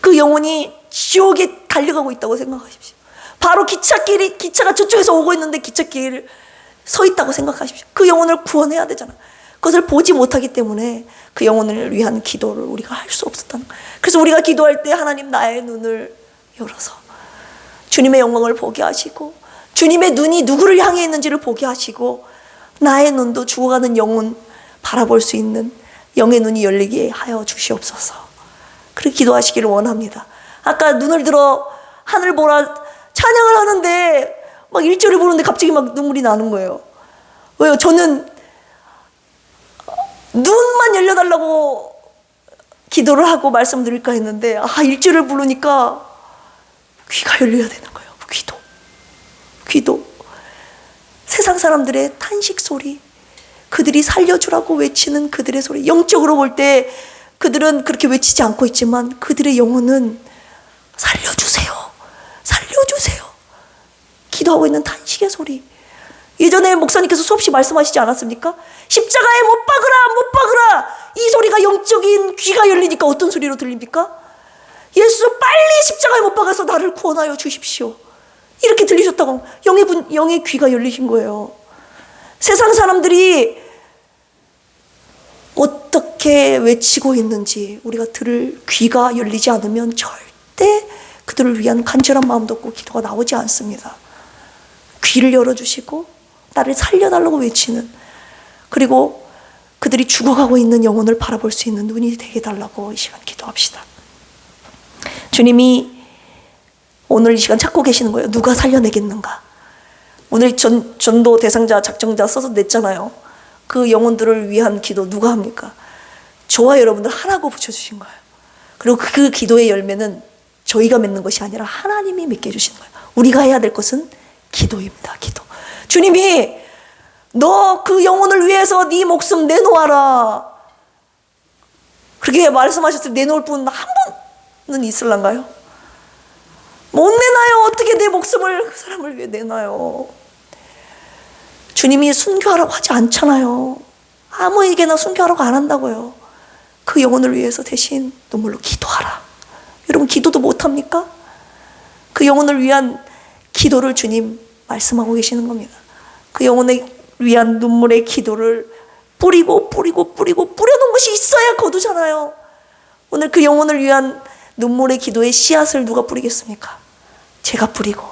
그 영혼이 지옥에 달려가고 있다고 생각하십시오. 바로 기차가 저쪽에서 오고 있는데 기찻길을 서 있다고 생각하십시오. 그 영혼을 구원해야 되잖아요. 그것을 보지 못하기 때문에 그 영혼을 위한 기도를 우리가 할 수 없었다는 거예요. 그래서 우리가 기도할 때 하나님 나의 눈을 열어서 주님의 영광을 보게 하시고 주님의 눈이 누구를 향해 있는지를 보게 하시고 나의 눈도 죽어가는 영혼 바라볼 수 있는 영의 눈이 열리게 하여 주시옵소서. 그렇게 기도하시기를 원합니다. 아까 눈을 들어 하늘 보라 찬양을 하는데 막 1절을 부르는데 갑자기 막 눈물이 나는 거예요. 왜요? 저는 눈만 열려달라고 기도를 하고 말씀드릴까 했는데 1절을 부르니까 귀가 열려야 되는 거예요. 귀도. 세상 사람들의 탄식 소리, 그들이 살려주라고 외치는 그들의 소리, 영적으로 볼 때 그들은 그렇게 외치지 않고 있지만 그들의 영혼은 살려주세요 기도하고 있는 탄식의 소리. 예전에 목사님께서 수없이 말씀하시지 않았습니까? 십자가에 못 박으라 이 소리가 영적인 귀가 열리니까 어떤 소리로 들립니까? 예수 빨리 십자가에 못 박아서 나를 구원하여 주십시오. 이렇게 들리셨다고 영의 귀가 열리신 거예요. 세상 사람들이 어떻게 외치고 있는지 우리가 들을 귀가 열리지 않으면 절대 그들을 위한 간절한 마음도 없고 기도가 나오지 않습니다. 귀를 열어주시고 나를 살려달라고 외치는, 그리고 그들이 죽어가고 있는 영혼을 바라볼 수 있는 눈이 되게 달라고 이 시간 기도합시다. 주님이 오늘 이 시간 찾고 계시는 거예요. 누가 살려내겠는가? 오늘 전도 대상자 작정자 써서 냈잖아요. 그 영혼들을 위한 기도 누가 합니까? 저와 여러분들 하라고 붙여주신 거예요. 그리고 그 기도의 열매는 저희가 맺는 것이 아니라 하나님이 맺게 해주시는 거예요. 우리가 해야 될 것은 기도입니다. 기도. 주님이 너 그 영혼을 위해서 네 목숨 내놓아라, 그렇게 말씀하셨을 때 내놓을 분 한 분은 있을란가요? 못 내놔요. 어떻게 내 목숨을 그 사람을 위해 내놔요? 주님이 순교하라고 하지 않잖아요. 아무에게나 순교하라고 안 한다고요. 그 영혼을 위해서 대신 눈물로 기도하라. 여러분 기도도 못합니까? 그 영혼을 위한 기도를 주님 말씀하고 계시는 겁니다. 그 영혼을 위한 눈물의 기도를 뿌리고 뿌려놓은 것이 있어야 거두잖아요. 오늘 그 영혼을 위한 눈물의 기도의 씨앗을 누가 뿌리겠습니까? 제가 뿌리고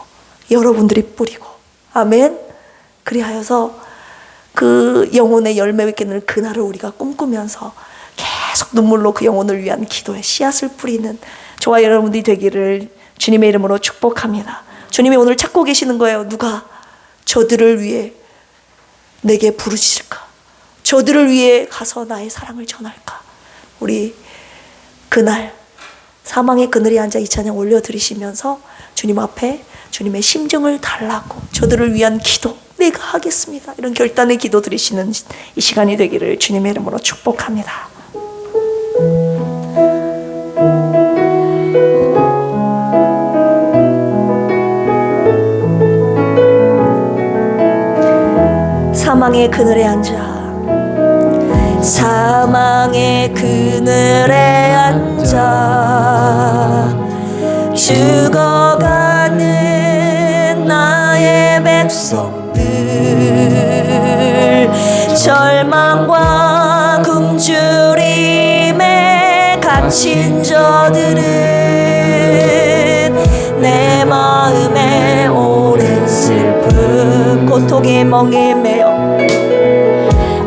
여러분들이 뿌리고, 아멘. 그리하여서 그 영혼의 열매 맺는 그날을 우리가 꿈꾸면서 계속 눈물로 그 영혼을 위한 기도의 씨앗을 뿌리는 저와 여러분들이 되기를 주님의 이름으로 축복합니다. 주님이 오늘 찾고 계시는 거예요. 누가 저들을 위해 내게 부르실까? 저들을 위해 가서 나의 사랑을 전할까? 우리 그날 사망의 그늘에 앉아 이 찬양 올려드리시면서 주님 앞에 주님의 심정을 달라고, 저들을 위한 기도 내가 하겠습니다, 이런 결단의 기도 드리시는 이 시간이 되기를 주님의 이름으로 축복합니다. 사망의 그늘에 앉아, 사망의 그늘에 앉아 죽어가는 나의 백성들, 절망과 굶주림에 갇힌 저들은 내 마음에 오랜 슬픔, 고통의 멍에 매여,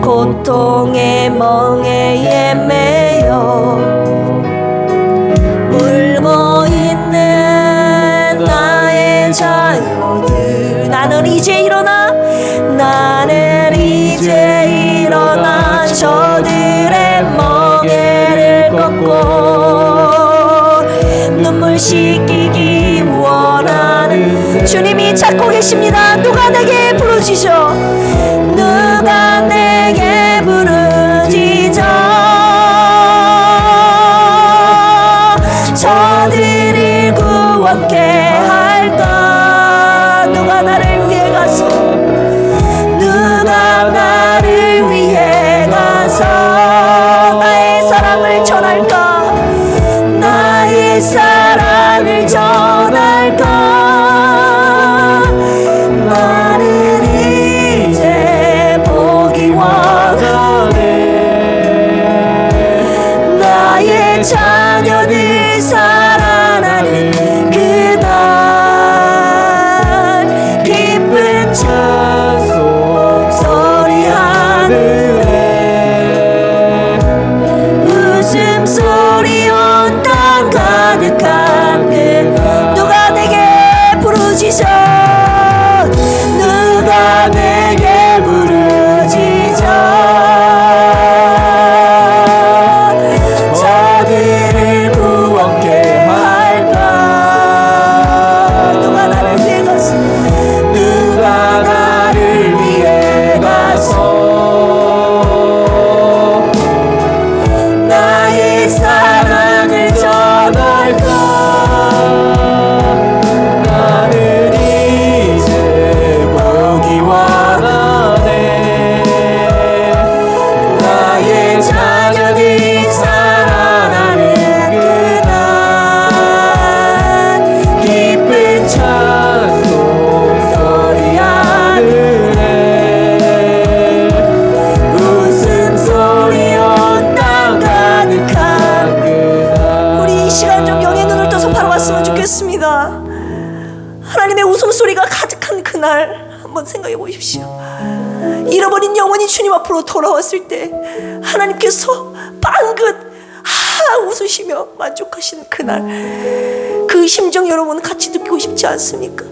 고통의 멍에에 매여 울고 있는 나의 자녀들, 나는 이제 일어나, 나는 이제 일어나 저들의 멍에를 꺾고 부르시죠. 누가 내게 부르짖어 저들을 구원케 할까. 누가 나를 위해 가서 누가 나를 위해 가서 나의 사랑을 전할까. 나의 사랑을 전할까. 나는 이제 복이 와가네. 나의 자녀들 살아나는 그날 기쁜 찬송소리 하늘에 웃음소리 온 땅 가득한 그날. 누가 내게 부르짖어 누가 내게 부르짖어 저들을 구원케 할까. 누가 나를 위해 가서 누가 나를 위해 가서 나의 사랑을 전할까. 나는 이제 복이 와가네. 나의 자녀들이 살아나는 그날 기쁜 찬송소리 하늘에 웃음소리 온 땅 가득한 그날. 우리 이 시간 좀 영의 눈을 떠서 바라봤으면 좋겠습니다. 하나님의 웃음소리가 가득한 그날 한번 생각해 보십시오. 잃어버린 영혼이 주님 앞으로 돌아왔을 때 하나님께서 빵긋 웃으시며 만족하시는 그날, 그 심정 여러분 같이 느끼고 싶지 않습니까?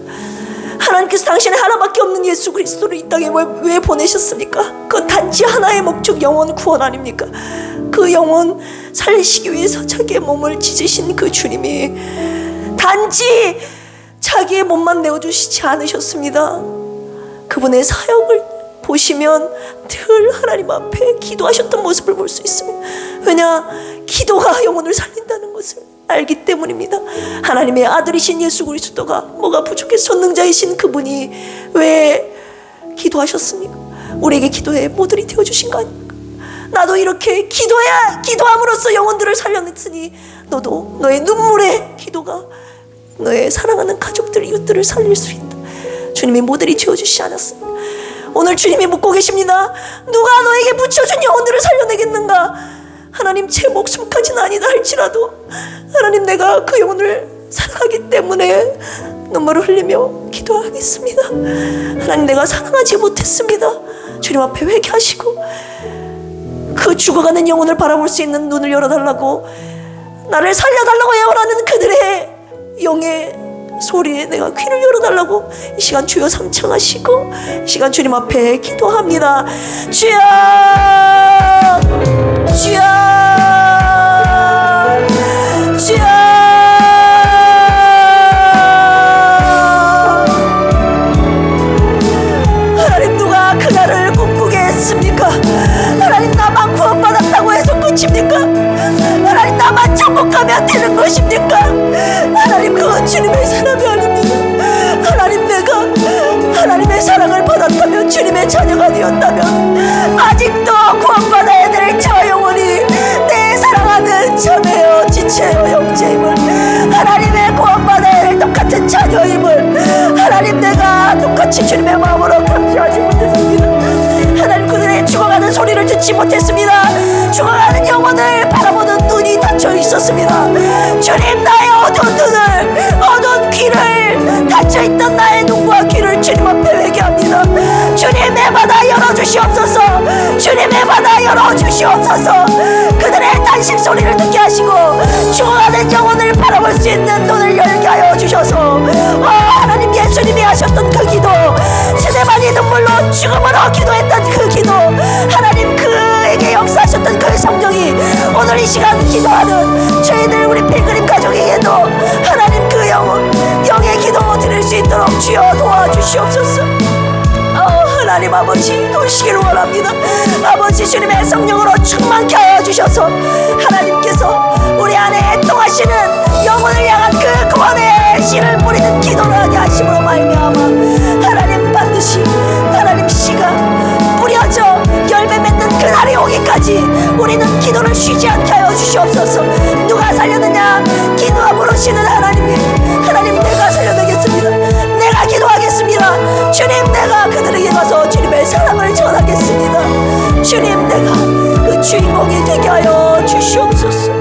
하나님께서 당신의 하나밖에 없는 예수 그리스도를 이 땅에 왜 보내셨습니까? 그 단지 하나의 목적, 영혼 구원 아닙니까? 그 영혼 살리시기 위해서 자기의 몸을 찢으신 그 주님이 단지 자기의 몸만 내어주시지 않으셨습니다. 그분의 사역을 보시면 늘 하나님 앞에 기도하셨던 모습을 볼 수 있습니다. 왜냐? 기도가 영혼을 살린다는 것을 알기 때문입니다. 하나님의 아들이신 예수 그리스도가 뭐가 부족해서 전능자이신 그분이 왜 기도하셨습니까? 우리에게 기도의 모델이 되어주신 거 아닙니까? 나도 이렇게 기도함으로써 영혼들을 살려냈으니 너도 너의 눈물의 기도가 너의 사랑하는 가족들, 이웃들을 살릴 수 있다. 주님이 모델이 되어주시지 않았습니다. 오늘 주님이 묻고 계십니다. 누가 너에게 붙여준 영혼들을 살려내겠는가? 하나님, 제 목숨까지는 아니다 할지라도 하나님, 내가 그 영혼을 사랑하기 때문에 눈물을 흘리며 기도하겠습니다. 하나님, 내가 사랑하지 못했습니다. 주님 앞에 회개하시고 그 죽어가는 영혼을 바라볼 수 있는 눈을 열어달라고, 나를 살려달라고 애원하는 그들의 영의 소리에 내가 귀를 열어달라고 이 시간 주여 삼창하시고 이 시간 주님 앞에 기도합니다. 주여, 주여, 주여. 하나님, 누가 그날을 꿈꾸게 했습니까? 하나님, 나만 구원받았다고 해서 끝입니까? 하나님, 나만 천국 가면 되는 것입니까? 하나님, 그건 주님의 사람이 아닙니다. 하나님, 내가 하나님의 사랑을 받았다면, 주님의 자녀가 되었다면 아직도 구원받아야 될 저 영혼이 내 사랑하는 자매여 지체여 형제임을, 하나님의 구원받아야 할 똑같은 자녀임을 하나님, 내가 똑같이 주님의 마음으로 감지하지 못했습니다. 하나님, 그들의 죽어가는 소리를 듣지 못했습니다. 죽어가는 영혼을 바라보는 눈이 닫혀 있었습니다. 주님, 나의 어두운 눈을, 어두운 귀를, 닫혀있던 나의 눈과 귀를 주님 앞에 회개합니다. 주님, 내 바다 열어주시옵소서. 주님, 내 바다 열어주시옵소서. 그들의 단식 소리를 듣게 하시고 죽어가는 영혼을 바라볼 수 있는 눈을 열게 하여 주셔서, 하나님, 예수님이 하셨던 그 기도, 스데반이 눈물로 죽음으로 기도했던 그 기도, 하나님, 그에게 역사하셨던 그 성령이 오늘 이 시간 기도하는 저희들 우리 필그림 가족에게도 하나님, 그 영의 기도 드릴 수 있도록 주여 도와주시옵소서. 하나님 아버지 도시기를 원합니다. 아버지 주님의 성령으로 충만케 하여 주셔서 하나님께서 우리 안에 애통하시는 영혼을 향한 그 구원의 씨를 뿌리는 기도를 하게 하심으로 말미암아 하나님 반드시 하나님 씨가 뿌려져 열매 맺는 그날이 오기까지 우리는 기도를 쉬지 않게 하여 주시옵소서. 누가 살려느냐? 기도가 부르시는 하나님이 하나님 내가 살려내겠습니다. 내가 기도하겠습니다. 주님 내가 그들에게 가서 주님의 사랑을 전하겠습니다. 주님 내가 그 주인공이 되게 하여 주시옵소서.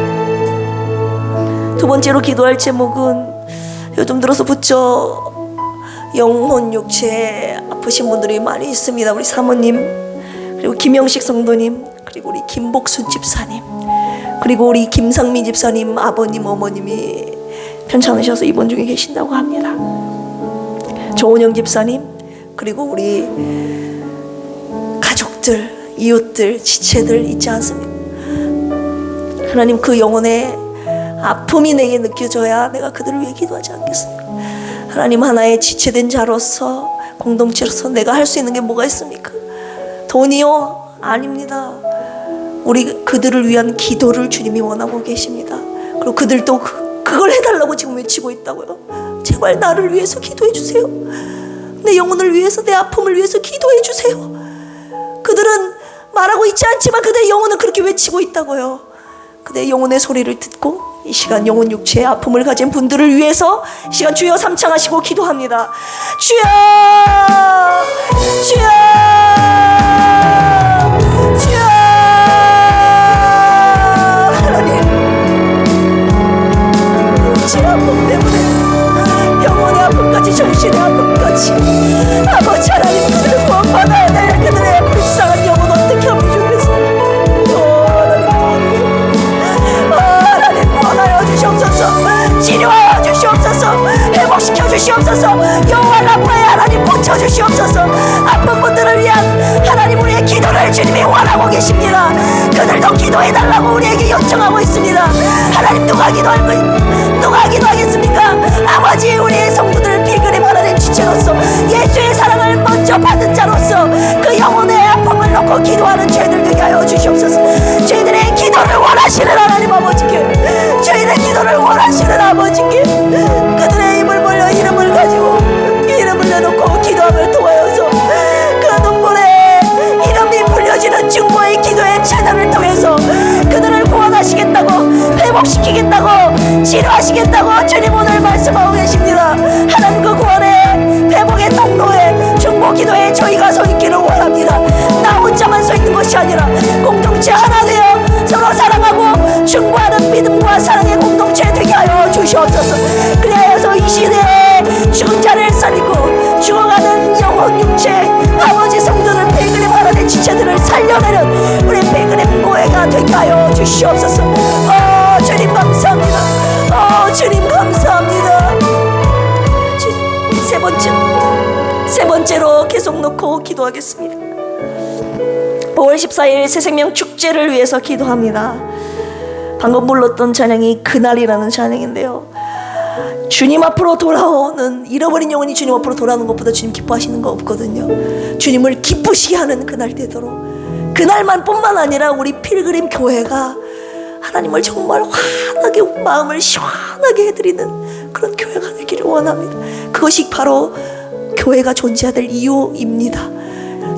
두 번째로 기도할 제목은 요즘 들어서 부쩍 영혼 육체 아프신 분들이 많이 있습니다. 우리 사모님 그리고 김영식 성도님 그리고 우리 김복순 집사님 그리고 우리 김상민 집사님 아버님 어머님이 편찮으셔서 입원 중에 계신다고 합니다. 조은영 집사님 그리고 우리 가족들 이웃들 지체들 있지 않습니까? 하나님 그 영혼의 아픔이 내게 느껴져야 내가 그들을 위해 기도하지 않겠습니까? 하나님 하나의 지체된 자로서 공동체로서 내가 할 수 있는 게 뭐가 있습니까? 돈이요? 아닙니다. 우리 그들을 위한 기도를 주님이 원하고 계십니다. 그리고 그들도 그걸 해달라고 지금 외치고 있다고요. 제발 나를 위해서 기도해 주세요. 내 영혼을 위해서 내 아픔을 위해서 기도해 주세요. 그들은 말하고 있지 않지만 그들의 영혼은 그렇게 외치고 있다고요. 그들의 영혼의 소리를 듣고 이 시간 영혼 육체의 아픔을 가진 분들을 위해서 이 시간 주여 삼창하시고 기도합니다. 주여 주여 주여 하나님 육체의 아픔 때문에 영혼의 아픔까지 전신의 아픔까지 아버지 하나님 그들을 구원받아야 될 그들의 불쌍한 영혼 어떻게 하면 좋겠습니까? 치료하여 주시옵소서. 회복시켜 주시옵소서. 영원한 아파에 하나님 고쳐주시옵소서. 아픈 분들을 위한 하나님 우리의 기도를 주님이 원하고 계십니다. 그들도 기도해달라고 우리에게 요청하고 있습니다. 하나님 누가 기도하겠습니까? 아버지 우리의 성도들 필그림 하나님 지체로서 예수의 사랑을 먼저 받은 자로서 그 영혼의 아픔을 놓고 기도하는 죄들 되게 하여 주시옵소서. 저희들의 기도를 원하시는 하나님 아버지께 저희들의 기도를 원하시는 아버지께 그들의 입을 벌려 이름을 가지고 이름을 내놓고 기도함을 통하여서 그 눈물에 이름이 불려지는 중보의 기도의 채널을 통해서 그들을 구원하시겠다고 회복시키겠다고 치료하시겠다고 주님 오늘 말씀하고 계십니다. 하나님 그 구원의 회복의 통로에 중보 기도에 저희가 서 있기를 원합니다. 나 혼자만 서 있는 것이 아니라 공동체 하나 되어 서로 사랑하고 중보하는 믿음과 사랑의 공동체 되게 하여 주시옵소서. 그리하여서 이 시대에 죽은 자를 살리고 죽어가는 영혼 육체 아버지 성도들 pilgrim 하나님의 지체들을 살려내는 우리 pilgrim 교회가 되게 하여 주시옵소서. 주님 감사합니다. 주님 감사합니다. 세 번째로 계속 놓고 기도하겠습니다. 5월 14일 새생명 축제를 위해서 기도합니다. 방금 불렀던 찬양이 그날이라는 찬양인데요. 주님 앞으로 돌아오는 잃어버린 영혼이 주님 앞으로 돌아오는 것보다 주님 기뻐하시는 거 없거든요. 주님을 기쁘시게 하는 그날 되도록 그날만 뿐만 아니라 우리 필그림 교회가 하나님을 정말 환하게 마음을 시원하게 해드리는 그런 교회가 되기를 원합니다. 그것이 바로 교회가 존재할 이유입니다.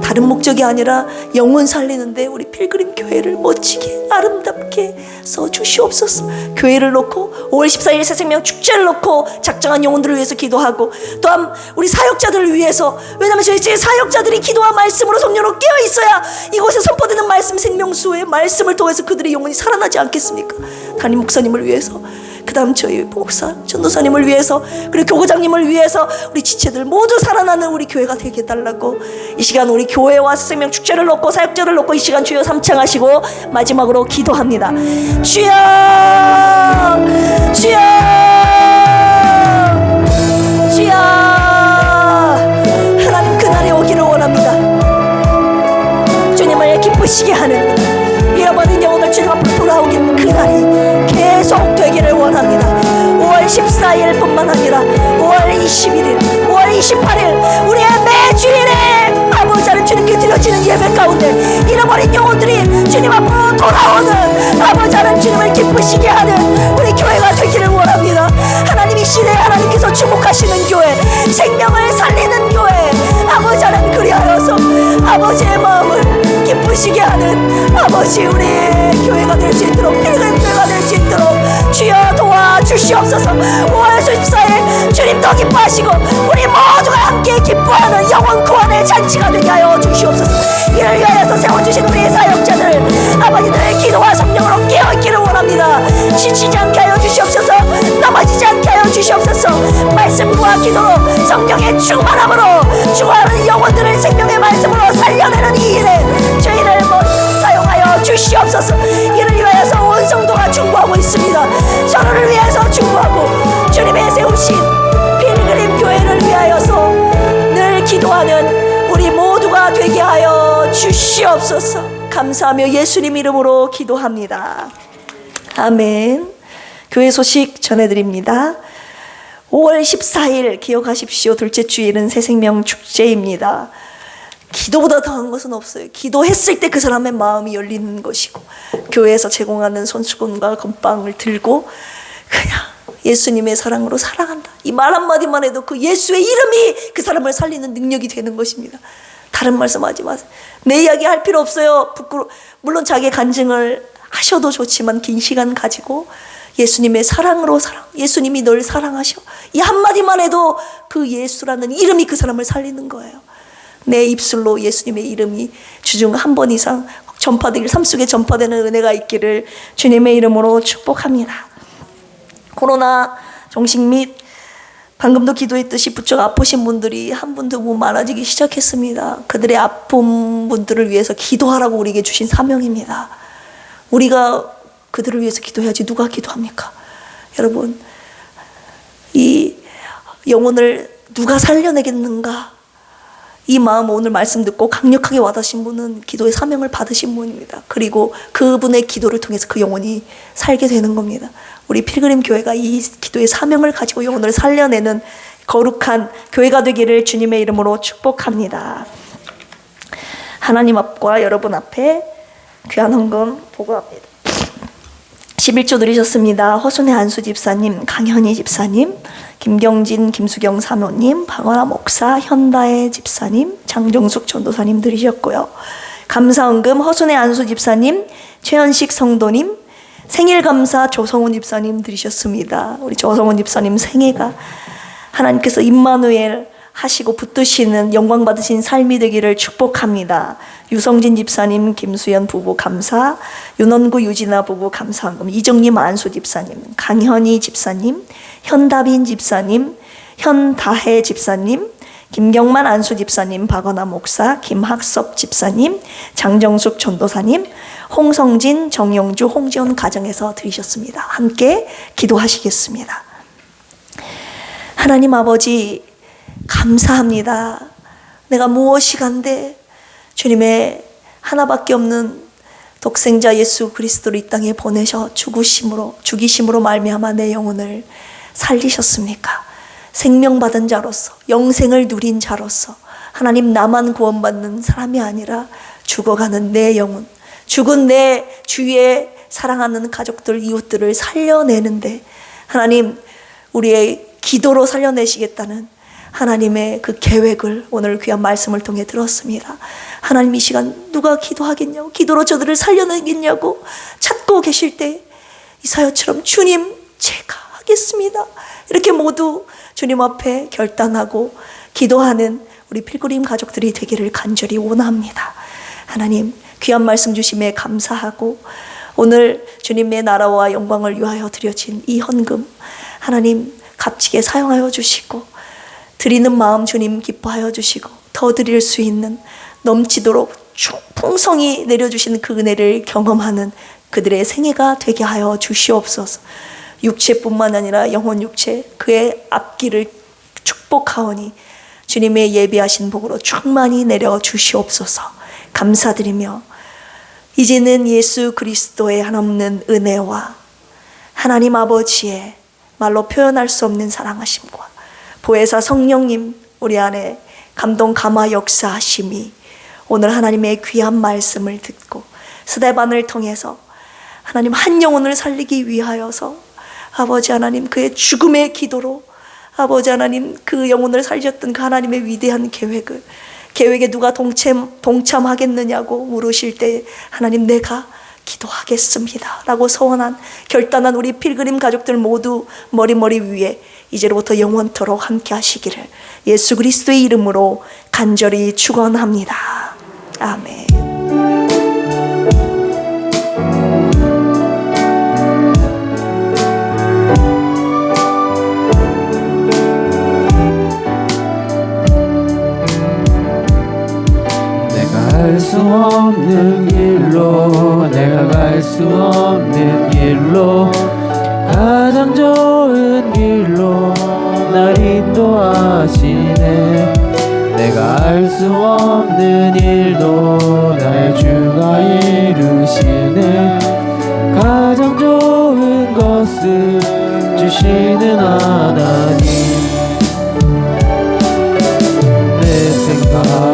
다른 목적이 아니라 영혼 살리는데 우리 필그림 교회를 멋지게 아름답게 써주시옵소서. 교회를 놓고 5월 14일 새생명 축제를 놓고 작정한 영혼들을 위해서 기도하고 또한 우리 사역자들을 위해서, 왜냐하면 저희 사역자들이 기도와 말씀으로 성령으로 깨어있어야 이곳에 선포되는 말씀 생명수의 말씀을 통해서 그들의 영혼이 살아나지 않겠습니까? 담임 목사님을 위해서, 그 다음 저희 목사 전도사님을 위해서, 그리고 교구장님을 위해서 우리 지체들 모두 살아나는 우리 교회가 되게 해달라고 이 시간 우리 교회와 생명 축제를 놓고 사역자를 놓고 이 시간 주여 삼창하시고 마지막으로 기도합니다. 주여 주여 주여, 하나님 그날이 오기를 원합니다. 주님을 기쁘시게 하는 잃어버린 영혼을 주님 앞으로 돌아오는 그날이 계속 되기를 원합니다. 5월 14일 뿐만 아니라 5월 21일 5월 28일 우리의 매주일에 아버지 하는 잃어버린 영혼들이 주님 앞으로 돌아오는 아버지 하나님 주님을 기쁘시게 하는 우리 교회가 되기를 원합니다. 하나님 이 시대에 하나님께서 주목하시는 교회, 생명을 살리는 교회, 아버지 하나님 그리하여서 아버지의 마음을 기쁘시게 하는 아버지 우리의 교회가 될 수 있도록 필그림 교회가 될 수 있도록 주여 도와주시옵소서. 5월 14일 주님 더 기뻐하시고 우리 모두가 함께 기뻐하는 영혼 구원의 잔치가 되게 하여 주시옵소서. 이를 위하여서 세워주신 우리의 사역자들 아버지들 기도와 성령으로 깨어있기를 원합니다. 지치지 않게 하여 주시옵소서. 넘어지지 않게 하여 주시옵소서. 말씀과 기도로 성령의 충만함으로 죽어가는 영혼들을 생명의 말씀으로 살려내는 이 일에 저희를 사용하여 주시옵소서. 이를 위하여서 온 성도가 중보하고 있습니다. 서로를 위해서 중보하고 주님의 세우신 필그림 교회를 위하여서 늘 기도하는 우리 모두가 되게 하여 주시옵소서. 감사하며 예수님 이름으로 기도합니다. 아멘. 교회 소식 전해드립니다. 5월 14일 기억하십시오. 둘째 주일은 새생명 축제입니다. 기도보다 더한 것은 없어요. 기도했을 때 그 사람의 마음이 열리는 것이고 교회에서 제공하는 손수건과 건빵을 들고 그냥 예수님의 사랑으로 사랑한다. 이 말 한마디만 해도 그 예수의 이름이 그 사람을 살리는 능력이 되는 것입니다. 다른 말씀하지 마세요. 내 이야기 할 필요 없어요. 물론 자기 간증을 하셔도 좋지만 긴 시간 가지고 예수님의 사랑으로 예수님이 널 사랑하셔. 이 한마디만 해도 그 예수라는 이름이 그 사람을 살리는 거예요. 내 입술로 예수님의 이름이 주중 한 번 이상 전파되길, 삶 속에 전파되는 은혜가 있기를 주님의 이름으로 축복합니다. 코로나 종식 및 방금도 기도했듯이 부쩍 아프신 분들이 한 분 두 분 많아지기 시작했습니다. 그들의 아픈 분들을 위해서 기도하라고 우리에게 주신 사명입니다. 우리가 그들을 위해서 기도해야지 누가 기도합니까? 여러분, 이 영혼을 누가 살려내겠는가? 이 마음 오늘 말씀 듣고 강력하게 와닿으신 분은 기도의 사명을 받으신 분입니다. 그리고 그분의 기도를 통해서 그 영혼이 살게 되는 겁니다. 우리 필그림 교회가 이 기도의 사명을 가지고 영혼을 살려내는 거룩한 교회가 되기를 주님의 이름으로 축복합니다. 하나님 앞과 여러분 앞에 귀한 헌금 보고합니다. 11조 드리셨습니다. 허순의 안수 집사님, 강현희 집사님, 김경진, 김수경 사모님, 박원아 목사, 현다혜 집사님, 장정숙 전도사님 드리셨고요. 감사헌금 허순의 안수 집사님, 최현식 성도님, 생일감사 조성훈 집사님 드리셨습니다. 우리 조성훈 집사님 생애가 하나님께서 임마누엘 하시고 붙드시는 영광 받으신 삶이 되기를 축복합니다. 유성진 집사님, 김수연 부부 감사, 윤원구 유진아 부부 감사헌금, 이정림 안수 집사님, 강현희 집사님, 현다빈 집사님, 현다혜 집사님, 김경만 안수 집사님, 박원아 목사, 김학섭 집사님, 장정숙 전도사님, 홍성진, 정영주, 홍지원 가정에서 드리셨습니다. 함께 기도하시겠습니다. 하나님 아버지 감사합니다. 내가 무엇이 간데 주님의 하나밖에 없는 독생자 예수 그리스도를 이 땅에 보내셔 죽이심으로 말미암아 내 영혼을 살리셨습니까? 생명받은 자로서, 영생을 누린 자로서 하나님, 나만 구원받는 사람이 아니라 죽어가는 내 영혼, 죽은 내 주위에 사랑하는 가족들, 이웃들을 살려내는데 하나님, 우리의 기도로 살려내시겠다는 하나님의 그 계획을 오늘 귀한 말씀을 통해 들었습니다. 하나님, 이 시간 누가 기도하겠냐고, 기도로 저들을 살려내겠냐고 찾고 계실 때 이사야처럼 주님 제가 하겠습니다, 이렇게 모두 주님 앞에 결단하고 기도하는 우리 필그림 가족들이 되기를 간절히 원합니다. 하나님, 귀한 말씀 주심에 감사하고 오늘 주님의 나라와 영광을 위하여 드려진 이 헌금 하나님 값지게 사용하여 주시고 드리는 마음 주님 기뻐하여 주시고 더 드릴 수 있는 넘치도록 풍성히 내려주시는 그 은혜를 경험하는 그들의 생애가 되게 하여 주시옵소서. 육체뿐만 아니라 영혼 육체 그의 앞길을 축복하오니 주님의 예비하신 복으로 충만히 내려 주시옵소서. 감사드리며 이제는 예수 그리스도의 한없는 은혜와 하나님 아버지의 말로 표현할 수 없는 사랑하심과 보혜사 성령님 우리 안에 감동 감화 역사하심이 오늘 하나님의 귀한 말씀을 듣고 스데반을 통해서 하나님 한 영혼을 살리기 위하여서 아버지 하나님 그의 죽음의 기도로 아버지 하나님 그 영혼을 살렸던 그 하나님의 위대한 계획에 누가 동참하겠느냐고 물으실 때 하나님 내가 기도하겠습니다 라고 서원한 결단한 우리 필그림 가족들 모두 머리 위에 이제로부터 영원토록 함께 하시기를 예수 그리스도의 이름으로 간절히 축원합니다. 아멘. 갈 수 없는 길로 내가 갈 수 없는 길로 가장 좋은 길로 날 인도하시네. 내가 알 수 없는 일도 나의 주가 이루시네. 가장 좋은 것을 주시는 하나님. 내 생각